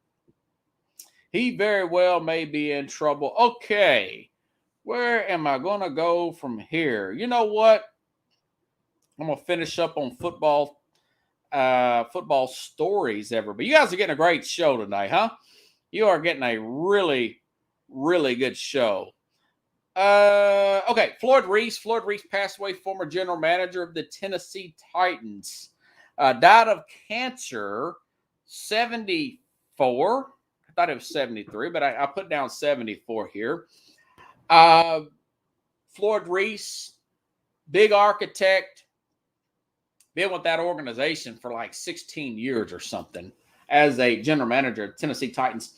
S1: He very well may be in trouble. Okay, where am I going to go from here? You know what? I'm going to finish up on football stories, everybody. You guys are getting a great show tonight, huh? You are getting a really, really good show. Okay, Floyd Reese. Floyd Reese passed away, former general manager of the Tennessee Titans. Died of cancer, 74. I thought it was 73, but I put down 74 here. Floyd Reese, big architect, been with that organization for like 16 years or something as a general manager of Tennessee Titans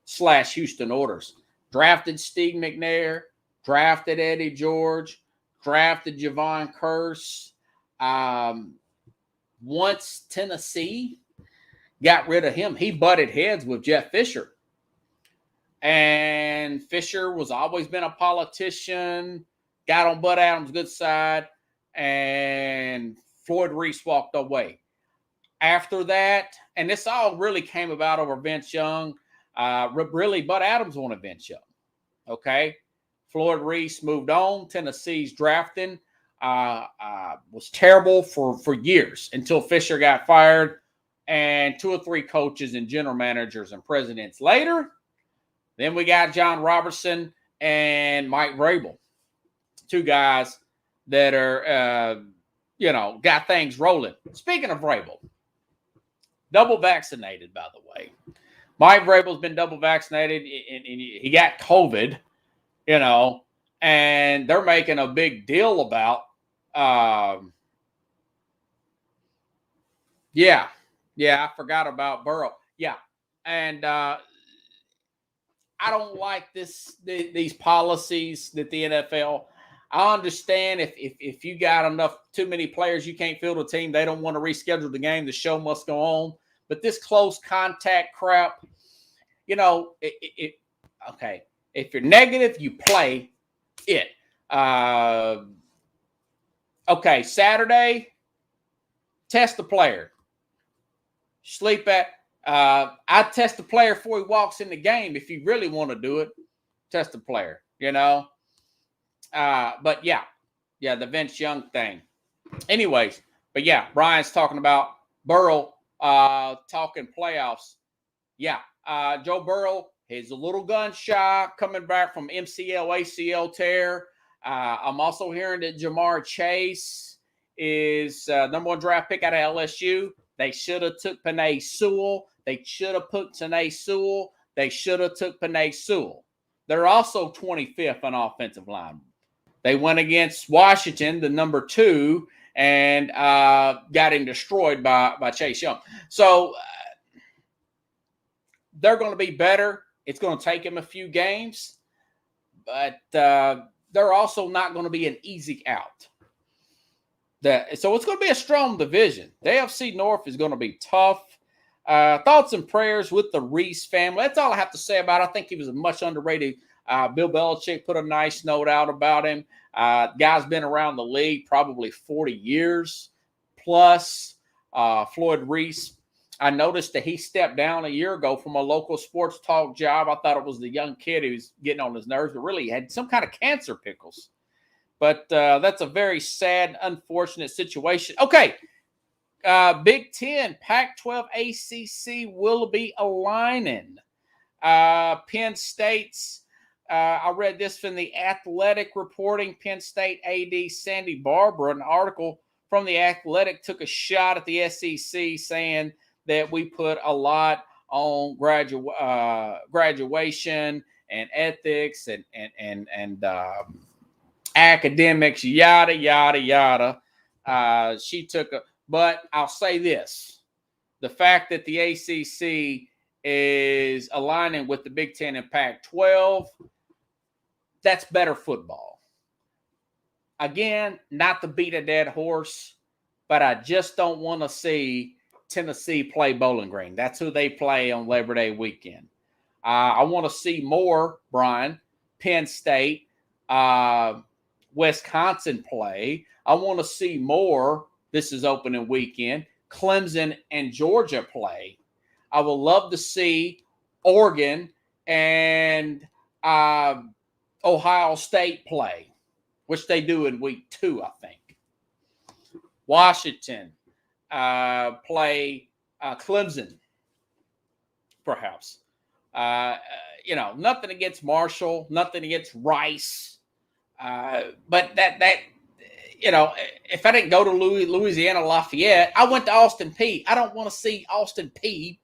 S1: / Houston Oilers. Drafted Steve McNair, drafted Eddie George, drafted Javon Curse. Once Tennessee got rid of him, he butted heads with Jeff Fisher. And Fisher was always been a politician, got on Bud Adams' good side, and Floyd Reese walked away. After that, and this all really came about over Vince Young. Really, Bud Adams wanted Vince Young. Okay. Floyd Reese moved on. Tennessee's drafting was terrible for years until Fisher got fired, and 2 or 3 coaches and general managers and presidents later. Then we got John Robertson and Mike Vrabel, 2 guys that are, got things rolling. Speaking of Vrabel, double vaccinated, by the way. Mike Vrabel's been double vaccinated, and he got COVID, and they're making a big deal about, I forgot about Burrow. Yeah, and I don't like these policies that the NFL. I understand if you got too many players, you can't field a team. They don't want to reschedule the game. The show must go on. But this close contact crap, okay. If you're negative, you play it. Okay, Saturday, test the player. Sleep at. I test the player before he walks in the game. If you really want to do it, test the player, But the Vince Young thing. Anyways, Brian's talking about Burrow, talking playoffs. Joe Burrow is a little gun shy coming back from MCL, ACL tear. I'm also hearing that Jamar Chase is number 1 draft pick out of LSU. They should have took Penei Sewell. They should have put Penei Sewell. They should have took Penei Sewell. They're also 25th on offensive line. They went against Washington, the number 2, and got him destroyed by Chase Young. So they're going to be better. It's going to take them a few games, but they're also not going to be an easy out. So it's going to be a strong division. The AFC North is going to be tough. Thoughts and prayers with the Reese family. That's all I have to say about it. I think he was a much underrated. Bill Belichick put a nice note out about him. Guy's been around the league probably 40 years plus. Floyd Reese, I noticed that he stepped down a year ago from a local sports talk job. I thought it was the young kid who was getting on his nerves, but really he had some kind of cancer pickles. But that's a very sad, unfortunate situation. Okay, Big Ten, Pac-12, ACC will be aligning. Penn State's, I read this from the Athletic reporting. Penn State AD Sandy Barber, an article from the Athletic, took a shot at the SEC saying that we put a lot on graduation and ethics and academics, yada, yada, yada. But I'll say this. The fact that the ACC is aligning with the Big Ten and Pac-12, that's better football. Again, not to beat a dead horse, but I just don't want to see Tennessee play Bowling Green. That's who they play on Labor Day weekend. I want to see more, Brian, Penn State, Wisconsin play. I want to see more. This is opening weekend. Clemson and Georgia play. I would love to see Oregon and Ohio State play, which they do in week 2, I think. Washington play Clemson, perhaps. Nothing against Marshall, nothing against Rice. But if I didn't go to Louisiana Lafayette, I went to Austin Peay. I don't want to see Austin Peay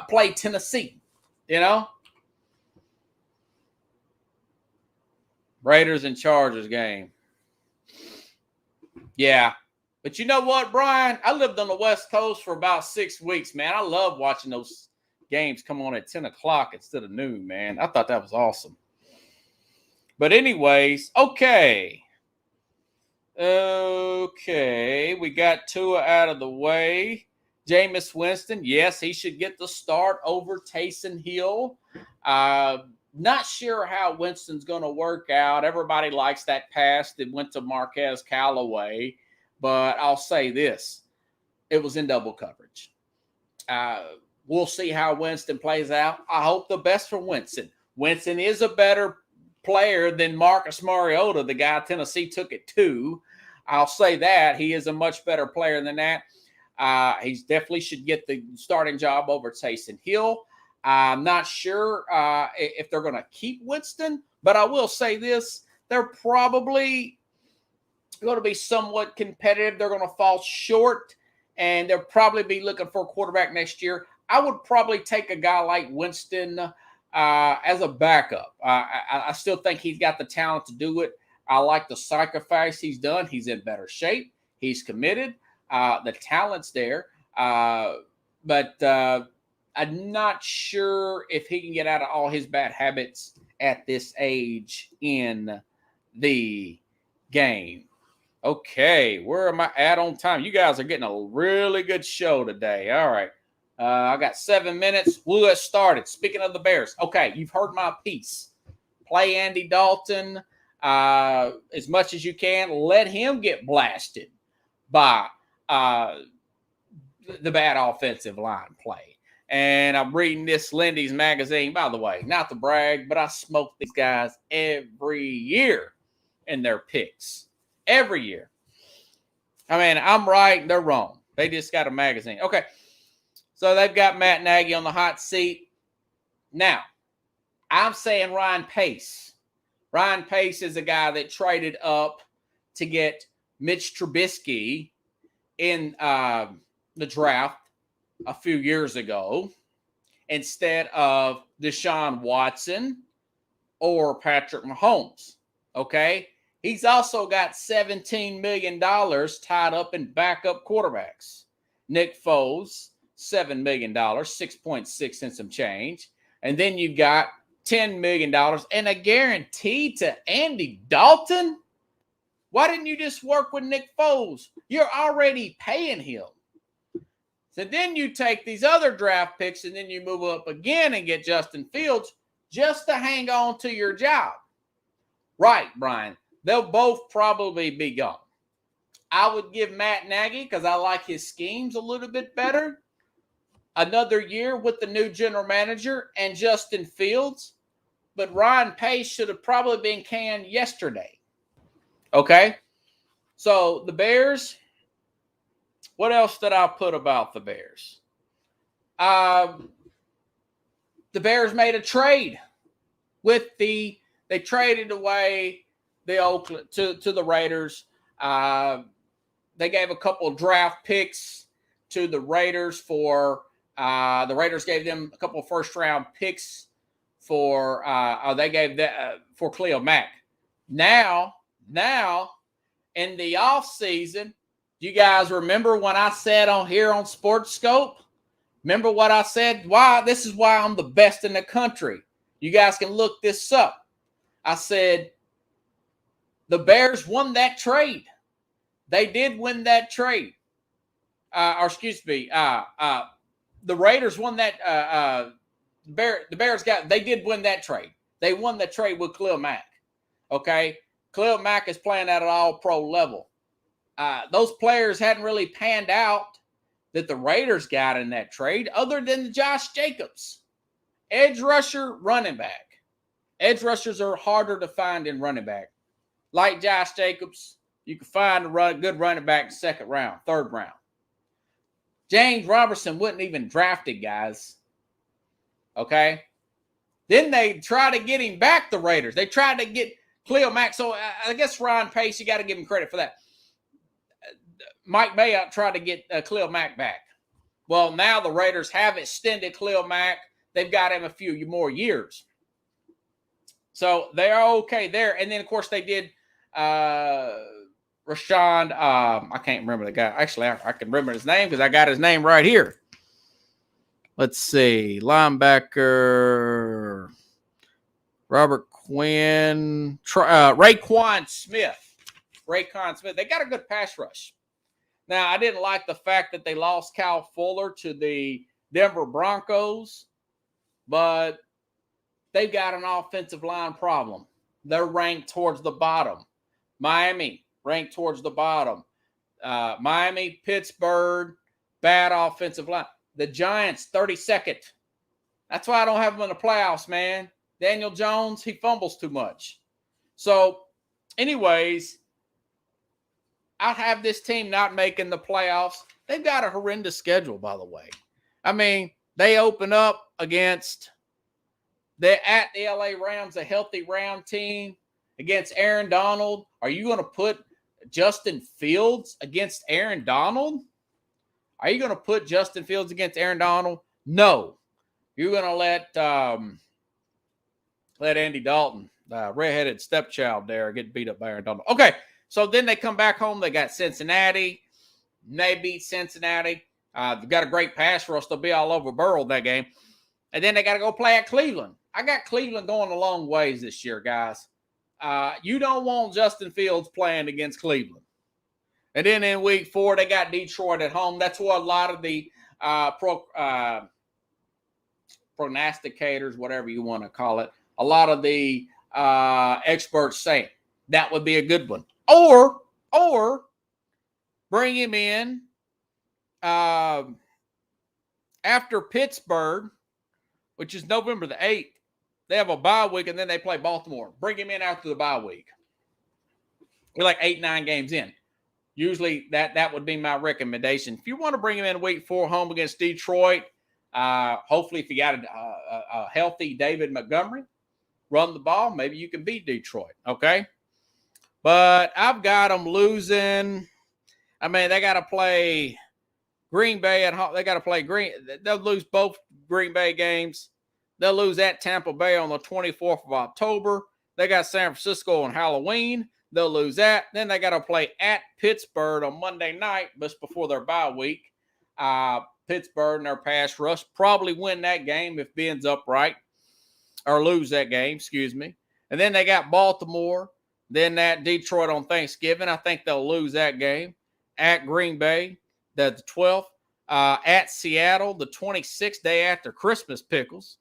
S1: play Tennessee, Raiders and Chargers game. Yeah. But you know what, Brian? I lived on the West Coast for about 6 weeks, man. I love watching those games come on at 10 o'clock instead of noon, man. I thought that was awesome. But anyways, okay. We got Tua out of the way. Jameis Winston, yes, he should get the start over Taysom Hill. Not sure how Winston's going to work out. Everybody likes that pass that went to Marquez Callaway. But I'll say this. It was in double coverage. We'll see how Winston plays out. I hope the best for Winston. Winston is a better player than Marcus Mariota, the guy Tennessee took it to. I'll say that. He is a much better player than that. He definitely should get the starting job over Taysom Hill. I'm not sure if they're going to keep Winston, but I will say this. They're probably going to be somewhat competitive. They're going to fall short, and they'll probably be looking for a quarterback next year. I would probably take a guy like Winston as a backup. I still think he's got the talent to do it. I like the sacrifice he's done. He's in better shape. He's committed. The talent's there. But I'm not sure if he can get out of all his bad habits at this age in the game. Okay, where am I at on time? You guys are getting a really good show today. All right. I got 7 minutes. We'll get started. Speaking of the Bears. Okay, you've heard my piece. Play Andy Dalton as much as you can. Let him get blasted by the bad offensive line play. And I'm reading this Lindy's magazine. By the way, not to brag, but I smoke these guys every year in their picks. Every year. I mean, I'm right, they're wrong. They just got a magazine. Okay. So they've got Matt Nagy on the hot seat. Now, I'm saying Ryan Pace. Ryan Pace is a guy that traded up to get Mitch Trubisky in the draft a few years ago instead of Deshaun Watson or Patrick Mahomes. Okay? He's also got $17 million tied up in backup quarterbacks. Nick Foles, $7 million, 6.6 and some change. And then you've got $10 million and a guarantee to Andy Dalton? Why didn't you just work with Nick Foles? You're already paying him. So then you take these other draft picks and then you move up again and get Justin Fields just to hang on to your job. Right, Brian. They'll both probably be gone. I would give Matt Nagy, because I like his schemes a little bit better, another year with the new general manager and Justin Fields. But Ryan Pace should have probably been canned yesterday. Okay? So the Bears, what else did I put about the Bears? The Bears made a trade they traded away the Oakland to the Raiders. They gave a couple of draft picks to the Raiders for the Raiders gave them a couple of first round picks for they gave that for Khalil Mack. Now Now, in the offseason, you guys remember when I said on here on Sports Scope? Remember what I said? This is why I'm the best in the country. You guys can look this up. I said the Bears won that trade. They did win that trade. The Raiders won that. The Bears they did win that trade. They won the trade with Khalil Mack. Okay, Khalil Mack is playing at an all-pro level. Those players hadn't really panned out that the Raiders got in that trade, other than Josh Jacobs, edge rusher, running back. Edge rushers are harder to find in running back. Like Josh Jacobs, you can find a good running back in second round, third round. James Robertson wasn't even drafted, guys. Okay? Then they try to get him back, the Raiders. They tried to get Khalil Mack. So I guess Ryan Pace, you got to give him credit for that. Mike Mayock tried to get Khalil Mack back. Well, now the Raiders have extended Khalil Mack. They've got him a few more years. So they're okay there. And then, of course, they did Rashawn. I can't remember the guy. Actually, I can remember his name because I got his name right here. Let's see. Linebacker Robert Quinn. Raekwon Smith. Raekwon Smith. They got a good pass rush. Now, I didn't like the fact that they lost Kyle Fuller to the Denver Broncos, but they've got an offensive line problem. They're ranked towards the bottom. Miami, ranked towards the bottom. Miami, Pittsburgh, bad offensive line. The Giants, 32nd. That's why I don't have them in the playoffs, man. Daniel Jones, he fumbles too much. So, anyways, I'd have this team not making the playoffs. They've got a horrendous schedule, by the way. I mean, they open up against they're at the LA Rams, a healthy Ram team against Aaron Donald. Are you going to put Justin Fields against Aaron Donald? Are you going to put Justin Fields against Aaron Donald? No. You're going to let Andy Dalton, the redheaded stepchild there, get beat up by Aaron Donald. Okay, so then they come back home. They got Cincinnati. They beat Cincinnati. They've got a great pass rush. They'll be all over Burrow that game. And then they got to go play at Cleveland. I got Cleveland going a long ways this year, guys. You don't want Justin Fields playing against Cleveland. And then in week 4, they got Detroit at home. That's what a lot of the prognosticators, whatever you want to call it, a lot of the experts say that would be a good one. Or bring him in after Pittsburgh, which is November the 8th. They have a bye week, and then they play Baltimore. Bring him in after the bye week. We're like 8-9 games in. Usually that would be my recommendation. If you want to bring him in week 4 home against Detroit, hopefully if you got a healthy David Montgomery, run the ball, maybe you can beat Detroit, okay? But I've got them losing. I mean, they got to play Green Bay at home. They got to play They'll lose both Green Bay games. They'll lose at Tampa Bay on the 24th of October. They got San Francisco on Halloween. They'll lose that. Then they got to play at Pittsburgh on Monday night, just before their bye week. Pittsburgh and their pass rush probably win that game if Ben's upright, or lose that game, excuse me. And then they got Baltimore. Then at Detroit on Thanksgiving. I think they'll lose that game. At Green Bay, the 12th. At Seattle, the 26th, day after Christmas pickles.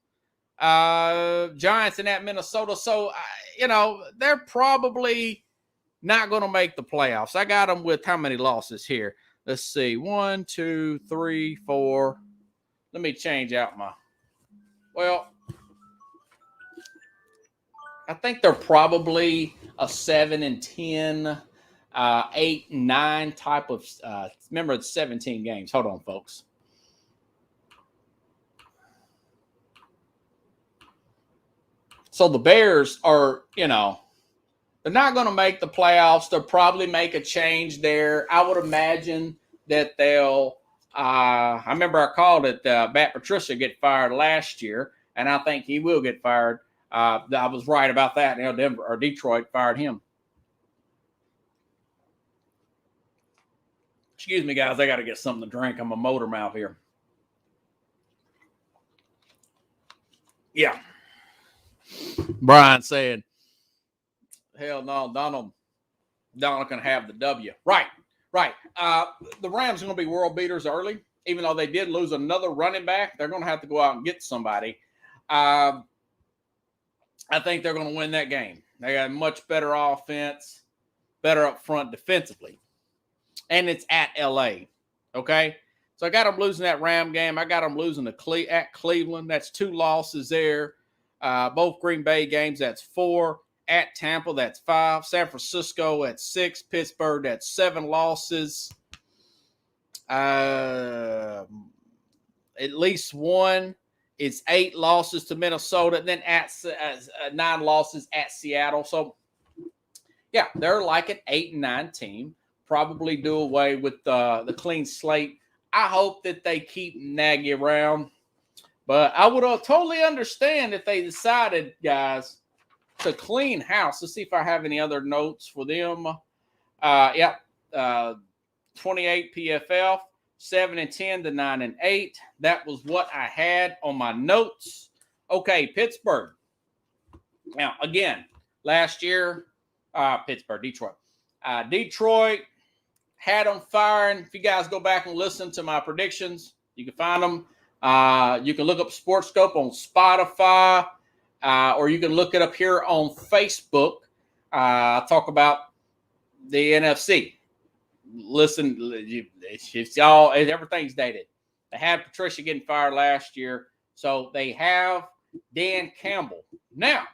S1: Giants and at Minnesota. So, they're probably not going to make the playoffs. I got them with how many losses here? Let's see. 1, 2, 3, 4. Let me change out well, I think they're probably a 7-10, 8-9 type of, remember it's 17 games. Hold on, folks. So the Bears are, they're not going to make the playoffs. They'll probably make a change there. I would imagine that they'll I remember I called it Matt Patricia get fired last year, and I think he will get fired. I was right about that. Denver or Detroit fired him. Excuse me, guys. I got to get something to drink. I'm a motor mouth here. Yeah. Brian saying, hell no, Donald can have the W. Right. The Rams are going to be world beaters early, even though they did lose another running back. They're going to have to go out and get somebody. I think they're going to win that game. They got a much better offense, better up front defensively. And it's at L.A., okay? So I got them losing that Ram game. I got them losing at Cleveland. That's 2 losses there. Both Green Bay games, that's 4. At Tampa, that's 5. San Francisco, that's 6. Pittsburgh, that's 7 losses. At least one. It's 8 losses to Minnesota. And then at 9 losses at Seattle. So, yeah, they're like an 8-9 team. Probably do away with the clean slate. I hope that they keep Nagy around. But I would totally understand if they decided, guys, to clean house. Let's see if I have any other notes for them. 28 PFF, 7-10 to 9-8. That was what I had on my notes. Okay, Pittsburgh. Now, again, last year, Detroit. Detroit had them firing. If you guys go back and listen to my predictions, you can find them. You can look up SportsScope on Spotify, or you can look it up here on Facebook. I talk about the NFC. Listen, it's y'all, everything's dated. They had Patricia getting fired last year, so they have Dan Campbell. Now,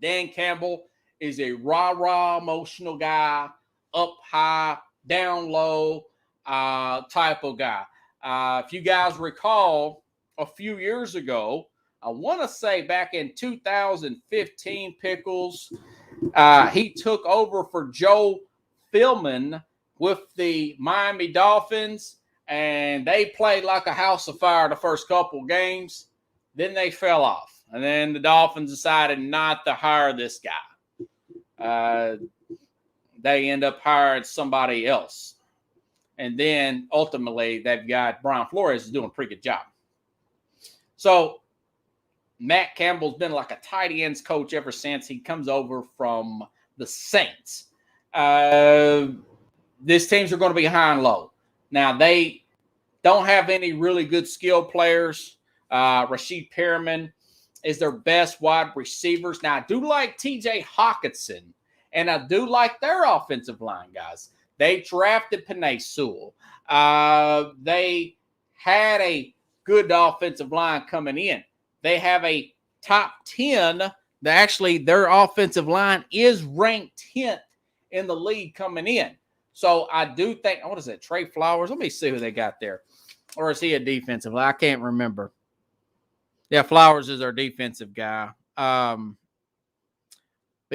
S1: Dan Campbell is a rah-rah emotional guy, up high, down low type of guy. If you guys recall, a few years ago, I want to say back in 2015, Pickles, he took over for Joe Philbin with the Miami Dolphins, and they played like a house of fire the first couple games. Then they fell off, and then the Dolphins decided not to hire this guy. They end up hiring somebody else. And then ultimately they've got Brian Flores is doing a pretty good job. So Matt Campbell's been like a tight ends coach ever since he comes over from the Saints. These teams are going to be high and low. Now, they don't have any really good skill players. Rashid Perriman is their best wide receivers. Now, I do like TJ Hawkinson, and I do like their offensive line, guys. They drafted Penei Sewell. They had a good offensive line coming in. They have a top 10. Actually, their offensive line is ranked 10th in the league coming in. So I do think, what is it, Trey Flowers? Let me see who they got there. Or is he a defensive? I can't remember. Yeah, Flowers is our defensive guy. But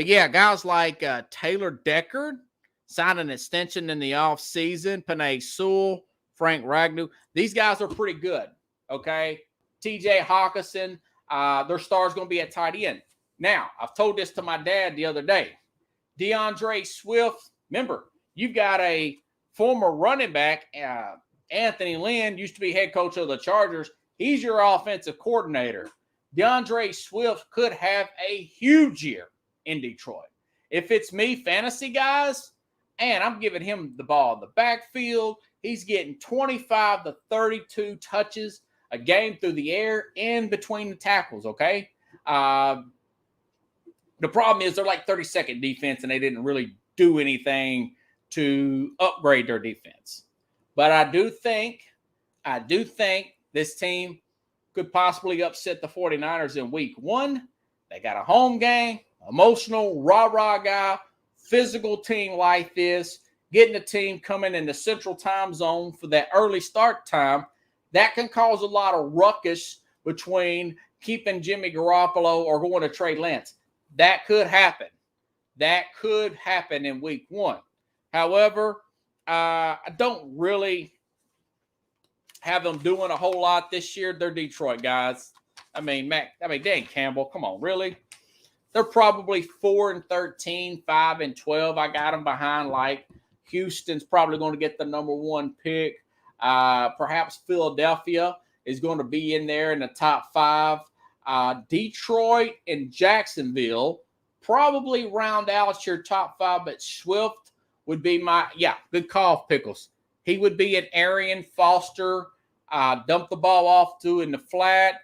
S1: yeah, guys like Taylor Deckard signed an extension in the offseason. Penei Sewell, Frank Ragnow. These guys are pretty good, okay? TJ Hawkinson, their star's going to be at tight end. Now, I've told this to my dad the other day. DeAndre Swift, remember, you've got a former running back, Anthony Lynn, used to be head coach of the Chargers. He's your offensive coordinator. DeAndre Swift could have a huge year in Detroit. If it's me, fantasy guys, and I'm giving him the ball in the backfield. He's getting 25 to 32 touches a game through the air and between the tackles, okay? The problem is they're like 32nd defense, and they didn't really do anything to upgrade their defense. But I do think this team could possibly upset the 49ers in week 1. They got a home game, emotional, rah-rah guy, physical team like this, getting the team coming in the central time zone for that early start time. That can cause a lot of ruckus between keeping Jimmy Garoppolo or going to Trey Lance. That could happen. That could happen in week 1. However, I don't really have them doing a whole lot this year. They're Detroit guys. Dan Campbell, come on, really? They're probably 4-13, 5-12. I got them behind like Houston's probably going to get the number 1 pick. Perhaps Philadelphia is going to be in there in the top 5. Detroit and Jacksonville probably round out your top 5, but Swift would be good call, Pickles. He would be an Arian Foster, dump the ball off to in the flat,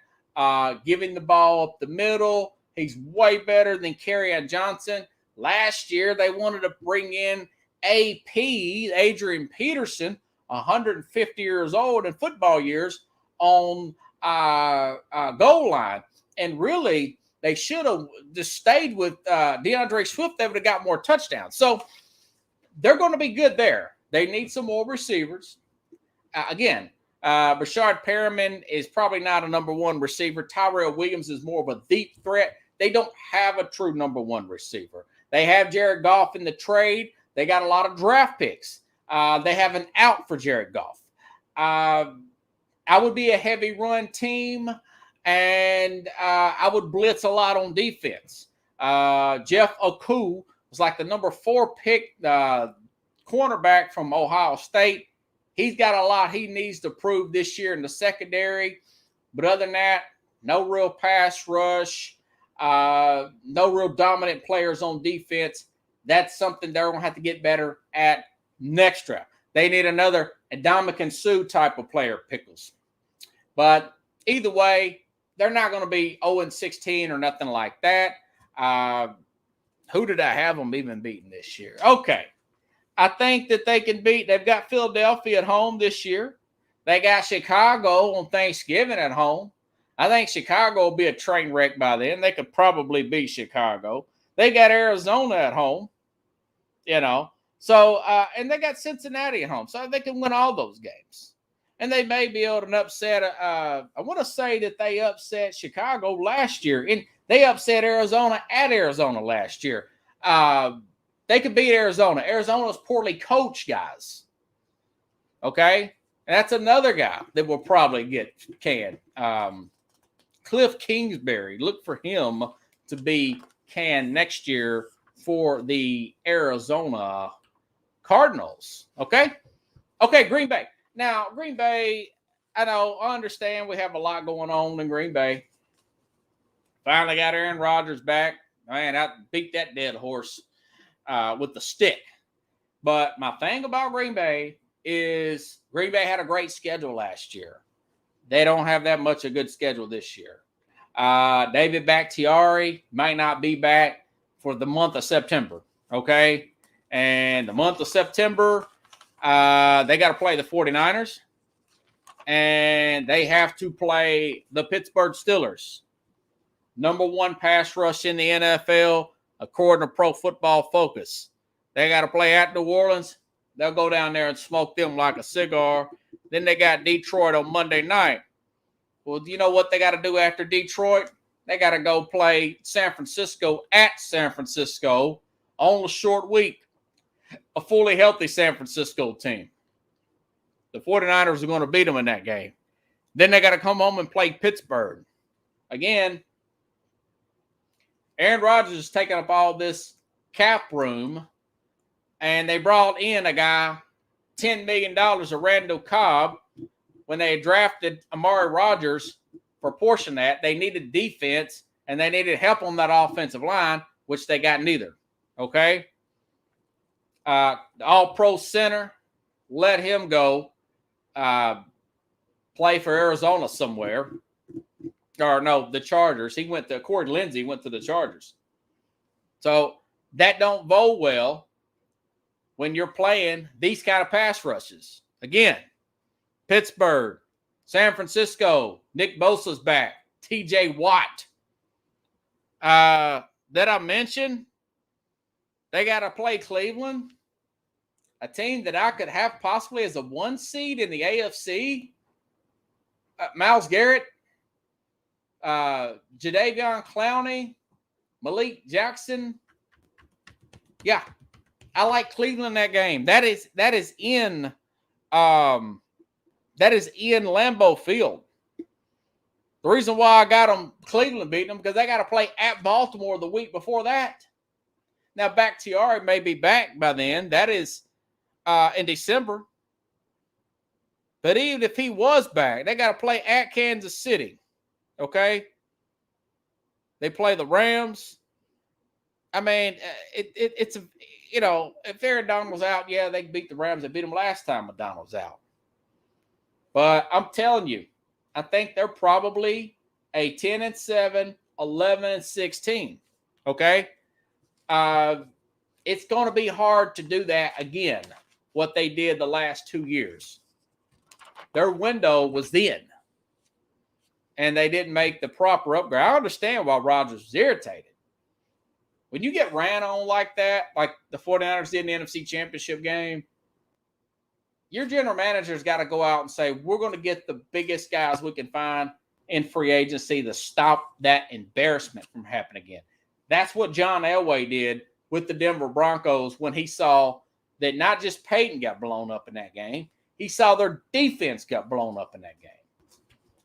S1: giving the ball up the middle. He's way better than Kerryon Johnson. Last year, they wanted to bring in AP, Adrian Peterson, 150 years old in football years, on goal line. And really, they should have just stayed with DeAndre Swift. They would have got more touchdowns. So they're going to be good there. They need some more receivers. Again, Bashard Perriman is probably not a number 1 receiver. Tyrell Williams is more of a deep threat. They don't have a true number 1 receiver. They have Jared Goff in the trade. They got a lot of draft picks. They have an out for Jared Goff. I would be a heavy run team, and I would blitz a lot on defense. Jeff Okudah was like the number 4 pick cornerback from Ohio State. He's got a lot he needs to prove this year in the secondary. But other than that, no real pass rush, no real dominant players on defense. That's something they're going to have to get better at next draft. They need another Ndamukong Suh type of player, Pickles. But either way, they're not going to be 0-16 or nothing like that. Who did I have them even beating this year? Okay. I think that they can beat. They've got Philadelphia at home this year. They got Chicago on Thanksgiving at home. I think Chicago will be a train wreck by then. They could probably beat Chicago. They got Arizona at home, So, and they got Cincinnati at home. So they can win all those games. And they may be able to upset. I want to say that they upset Chicago last year. And they upset Arizona at Arizona last year. They could beat Arizona. Arizona's poorly coached, guys. Okay? And that's another guy that will probably get canned. Cliff Kingsbury. Look for him to be canned next year for the Arizona Cardinals. Okay? Okay, Green Bay. Now, Green Bay, I understand we have a lot going on in Green Bay. Finally got Aaron Rodgers back. Man, I beat that dead horse with the stick. But my thing about Green Bay is Green Bay had a great schedule last year. They don't have that much a good schedule this year. David Bakhtiari might not be back for the month of September, okay? And the month of September, they got to play the 49ers, and they have to play the Pittsburgh Steelers. Number 1 pass rush in the NFL, according to Pro Football Focus. They got to play at New Orleans. They'll go down there and smoke them like a cigar. Then they got Detroit on Monday night. Well, do you know what they got to do after Detroit? They got to go play San Francisco at San Francisco on a short week. A fully healthy San Francisco team. The 49ers are going to beat them in that game. Then they got to come home and play Pittsburgh. Again, Aaron Rodgers is taking up all this cap room, and they brought in a guy, $10 million, of Randall Cobb. When they drafted Amari Rodgers for a portion of that, they needed defense, and they needed help on that offensive line, which they got neither. Okay? The all-pro center, let him go play for Arizona somewhere. Or no, the Chargers. He went to Corey Lindsey, went to the Chargers. So that don't bode well when you're playing these kind of pass rushes. Again, Pittsburgh, San Francisco, Nick Bosa's back, TJ Watt. That I mentioned, they got to play Cleveland, a team that I could have possibly as a 1 seed in the AFC. Myles Garrett, Jadeveon Clowney, Malik Jackson. Yeah, I like Cleveland that game. That is in Lambeau Field. The reason why I got them Cleveland beating them because they got to play at Baltimore the week before that. Now Bakhtiari may be back by then. That is in December. But even if he was back, they got to play at Kansas City. Okay? They play the Rams. I mean, it's a, if Aaron Donald's out, yeah, they beat the Rams. They beat them last time when Donald's out. But I'm telling you, I think they're probably a 10-7, 11-16. Okay? It's going to be hard to do that again, what they did the last 2 years. Their window was then, and they didn't make the proper upgrade. I understand why Rodgers was irritated. When you get ran on like that, like the 49ers did in the NFC Championship game, your general manager's got to go out and say, we're going to get the biggest guys we can find in free agency to stop that embarrassment from happening again. That's what John Elway did with the Denver Broncos when he saw that not just Peyton got blown up in that game, he saw their defense got blown up in that game.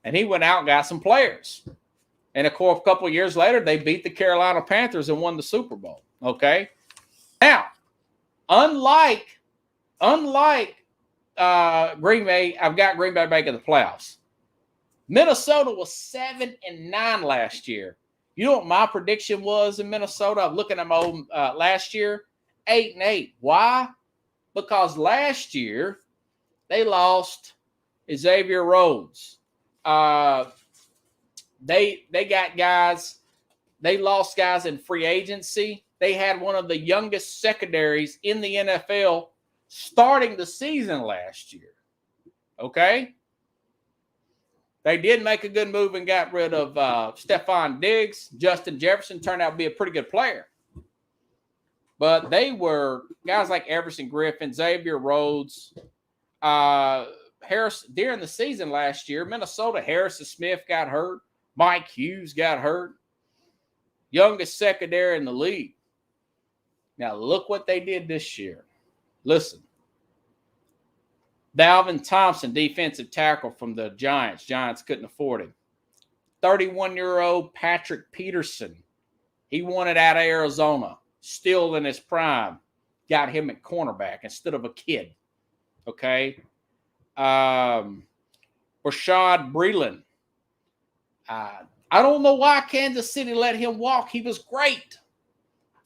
S1: And he went out and got some players. And, of course, a couple of years later, they beat the Carolina Panthers and won the Super Bowl. Okay? Now, unlike Green Bay, I've got Green Bay making the playoffs. Minnesota was 7-9 last year. You know what my prediction was in Minnesota? I'm looking at my own last year, 8-8. Why? Because last year they lost Xavier Rhodes. They got guys. They lost guys in free agency. They had one of the youngest secondaries in the NFL starting the season last year. Okay? They did make a good move and got rid of Stephon Diggs. Justin Jefferson turned out to be a pretty good player. But they were guys like Everson Griffin, Xavier Rhodes, Harris. During the season last year, Minnesota, Harrison Smith got hurt. Mike Hughes got hurt. Youngest secondary in the league. Now, look what they did this year. Listen. Dalvin Thompson, defensive tackle from the Giants. Giants couldn't afford him. 31-year-old Patrick Peterson. He wanted out of Arizona. Still in his prime. Got him at cornerback instead of a kid. Okay? Rashad Breeland. I don't know why Kansas City let him walk. He was great.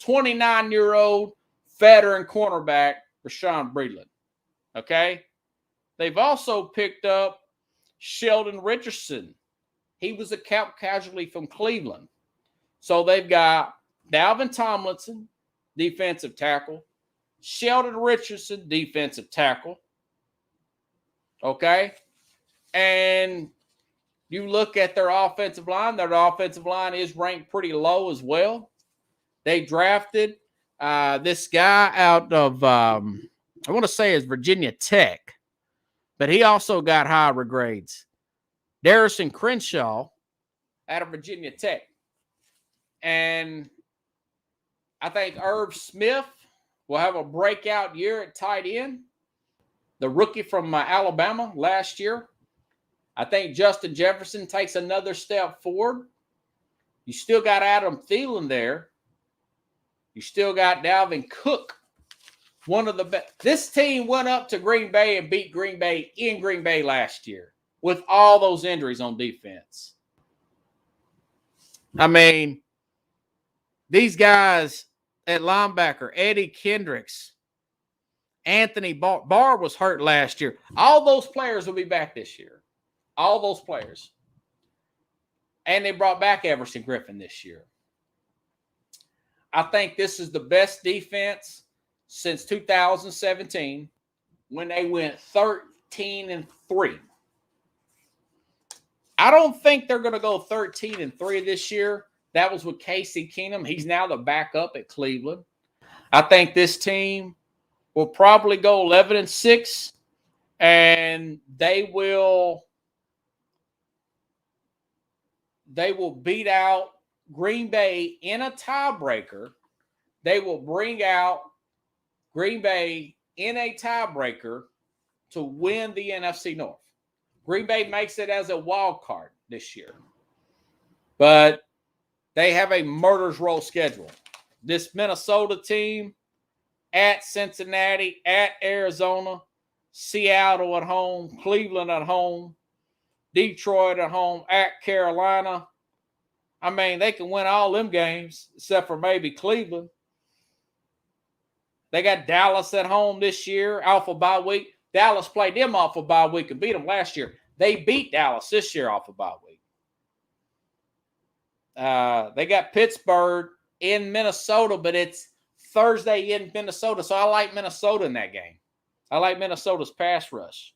S1: 29-year-old veteran cornerback, Rashad Breeland. Okay? They've also picked up Sheldon Richardson. He was a cap casualty from Cleveland. So they've got Dalvin Tomlinson, defensive tackle. Sheldon Richardson, defensive tackle. Okay? And you look at their offensive line is ranked pretty low as well. They drafted this guy out of, I want to say it's Virginia Tech, but he also got higher grades. Darrison Crenshaw out of Virginia Tech. And I think Irv Smith will have a breakout year at tight end. The rookie from Alabama last year. I think Justin Jefferson takes another step forward. You still got Adam Thielen there. You still got Dalvin Cook. One of the best. This team went up to Green Bay and beat Green Bay in Green Bay last year with all those injuries on defense. I mean, these guys at linebacker, Eddie Kendricks, Anthony Barr was hurt last year. All those players will be back this year. All those players. And they brought back Everson Griffin this year. I think this is the best defense since 2017 when they went 13-3. I don't think they're going to go 13-3 this year. That was with Casey Keenum. He's now the backup at Cleveland. I think this team will probably go 11-6, and they will beat out Green Bay in a tiebreaker. They will bring out Green Bay in a tiebreaker to win the NFC North. Green Bay makes it as a wild card this year. But they have a murder's row schedule. This Minnesota team, at Cincinnati, at Arizona, Seattle at home, Cleveland at home, Detroit at home, at Carolina. I mean, they can win all them games except for maybe Cleveland. They got Dallas at home this year, off a bye week. Dallas played them off a bye week and beat them last year. They beat Dallas this year off a bye week. They got Pittsburgh in Minnesota, but it's Thursday in Minnesota, so I like Minnesota in that game. I like Minnesota's pass rush.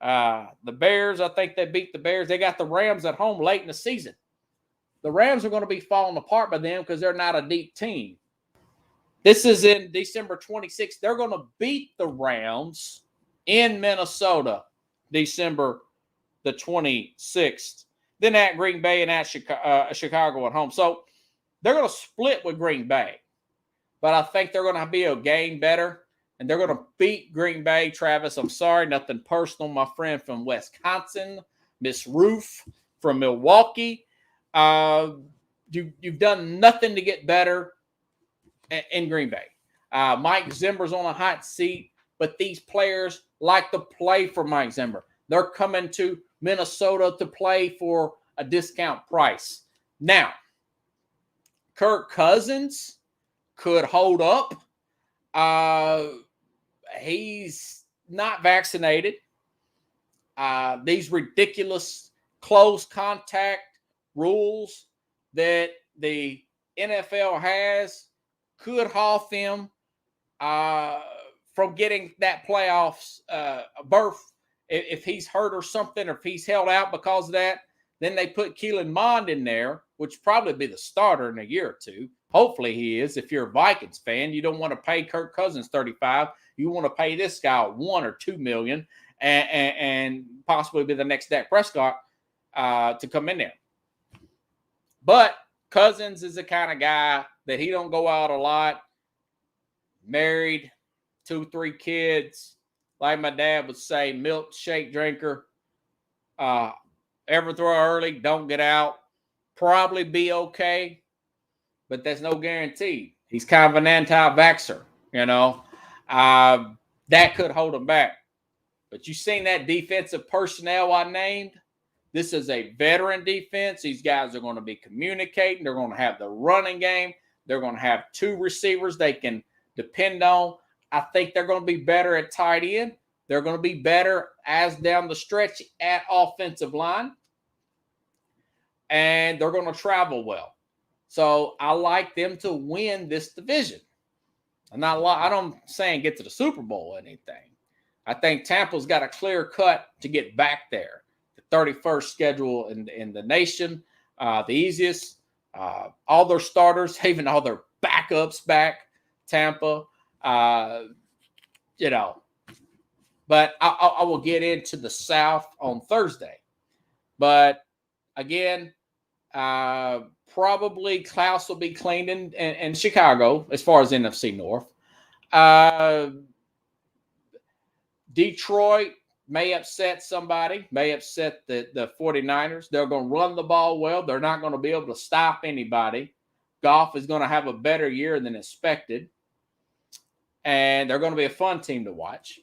S1: The Bears, I think they beat the Bears. They got the Rams at home late in the season. The Rams are going to be falling apart by them because they're not a deep team. This is in December 26th. They're going to beat the Rams in Minnesota, December the 26th. Then at Green Bay and at Chicago at home. So they're going to split with Green Bay. But I think they're going to be a game better. And they're going to beat Green Bay. Travis, I'm sorry, nothing personal. My friend from Wisconsin, Miss Roof from Milwaukee. You've done nothing to get better in Green Bay. Mike Zimmer's on a hot seat, but these players like to play for Mike Zimmer. They're coming to Minnesota to play for a discount price. Now, Kirk Cousins could hold up. He's not vaccinated. These ridiculous close contact rules that the NFL has could halt him from getting that playoffs berth. If he's hurt or something, or if he's held out because of that, then they put Keelan Mond in there, which probably be the starter in a year or two. Hopefully he is. If you're a Vikings fan, you don't want to pay Kirk Cousins $35. You want to pay this guy $1 or $2 million and possibly be the next Dak Prescott to come in there. But Cousins is the kind of guy that he don't go out a lot. Married, 2-3 kids. Like my dad would say, milkshake drinker. Ever throw early, don't get out. Probably be okay, but that's no guarantee. He's kind of an anti-vaxxer, you know. That could hold him back. But you seen that defensive personnel I named? This is a veteran defense. These guys are going to be communicating. They're going to have the running game. They're going to have 2 receivers they can depend on. I think they're going to be better at tight end. They're going to be better as down the stretch at offensive line. And they're going to travel well. So I like them to win this division. I don't saying get to the Super Bowl or anything. I think Tampa's got a clear cut to get back there. The 31st schedule in the nation, the easiest. All their starters, even all their backups back. Tampa, But I will get into the South on Thursday. But again, probably Klaus will be cleaned in Chicago as far as NFC North. Detroit may upset somebody, may upset the 49ers. They're going to run the ball well. They're not going to be able to stop anybody. Goff is going to have a better year than expected. And they're going to be a fun team to watch.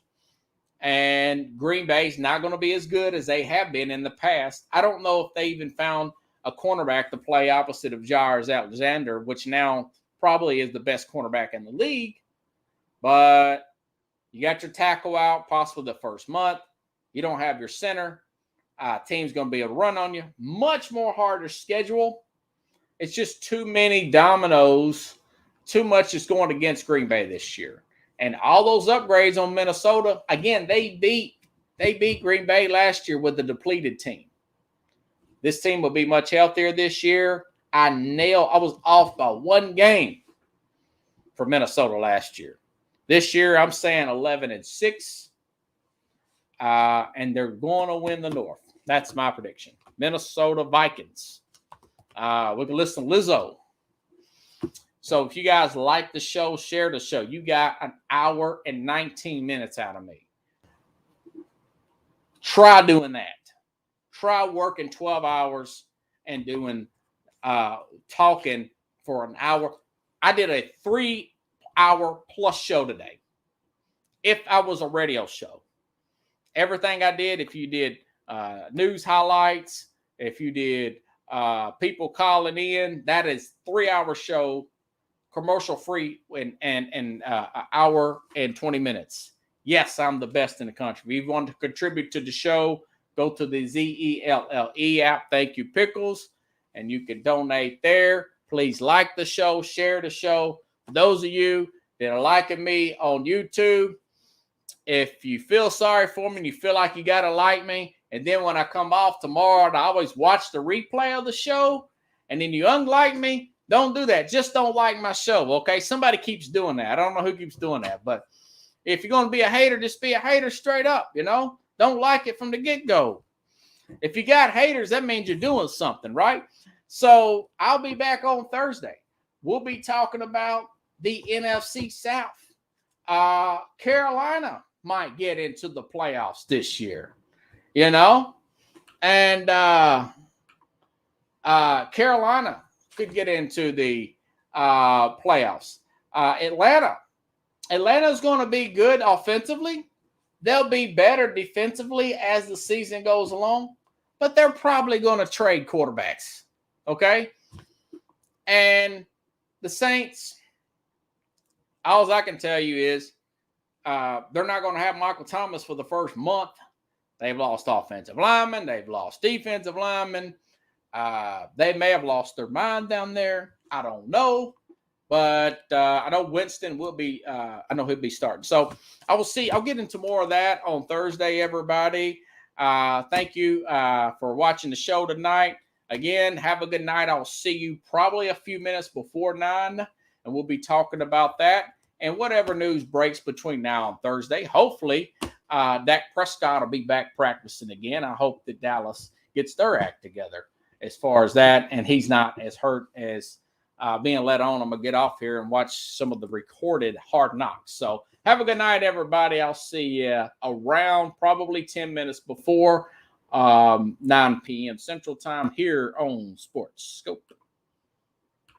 S1: And Green Bay's not going to be as good as they have been in the past. I don't know if they even found a cornerback to play opposite of Jairus Alexander, which now probably is the best cornerback in the league. But you got your tackle out possibly the first month. You don't have your center. Team's going to be able to run on you. Much more harder schedule. It's just too many dominoes. Too much is going against Green Bay this year. And all those upgrades on Minnesota, again, they beat Green Bay last year with the depleted team. This team will be much healthier this year. I was off by 1 game for Minnesota last year. This year, I'm saying 11-6, and they're going to win the North. That's my prediction. Minnesota Vikings. We can listen to Lizzo. So if you guys like the show, share the show. You got 1 hour and 19 minutes out of me. Try doing that. Try working 12 hours and doing talking for 1 hour. I did a 3 hour plus show today. If I was a radio show, everything I did, if you did news highlights, if you did people calling in, that is 3-hour show, commercial free, and an hour and 20 minutes. Yes, I'm the best in the country. If you want to contribute to the show, go to the ZELLE app. Thank you, Pickles. And you can donate there. Please like the show, share the show. For those of you that are liking me on YouTube, if you feel sorry for me and you feel like you got to like me, and then when I come off tomorrow, I always watch the replay of the show, and then you unlike me, don't do that. Just don't like my show, okay? Somebody keeps doing that. I don't know who keeps doing that, but if you're going to be a hater, just be a hater straight up, you know? Don't like it from the get-go. If you got haters, that means you're doing something, right? So I'll be back on Thursday. We'll be talking about the NFC South. Carolina might get into the playoffs this year, you know? And Carolina could get into the playoffs. Atlanta's going to be good offensively. They'll be better defensively as the season goes along, but they're probably going to trade quarterbacks, okay? And the Saints, all I can tell you is they're not going to have Michael Thomas for the first month. They've lost offensive linemen. They've lost defensive linemen. They may have lost their mind down there. I don't know. But I know Winston will be, I know he'll be starting. So I'll get into more of that on Thursday, everybody. Thank you for watching the show tonight. Again, have a good night. I'll see you probably a few minutes before 9, and we'll be talking about that and whatever news breaks between now and Thursday. Hopefully, Dak Prescott will be back practicing again. I hope that Dallas gets their act together as far as that, and he's not as hurt as being let on. I'm going to get off here and watch some of the recorded Hard Knocks. So have a good night, everybody. I'll see you around probably 10 minutes before 9 p.m. Central Time here on Sports Scope.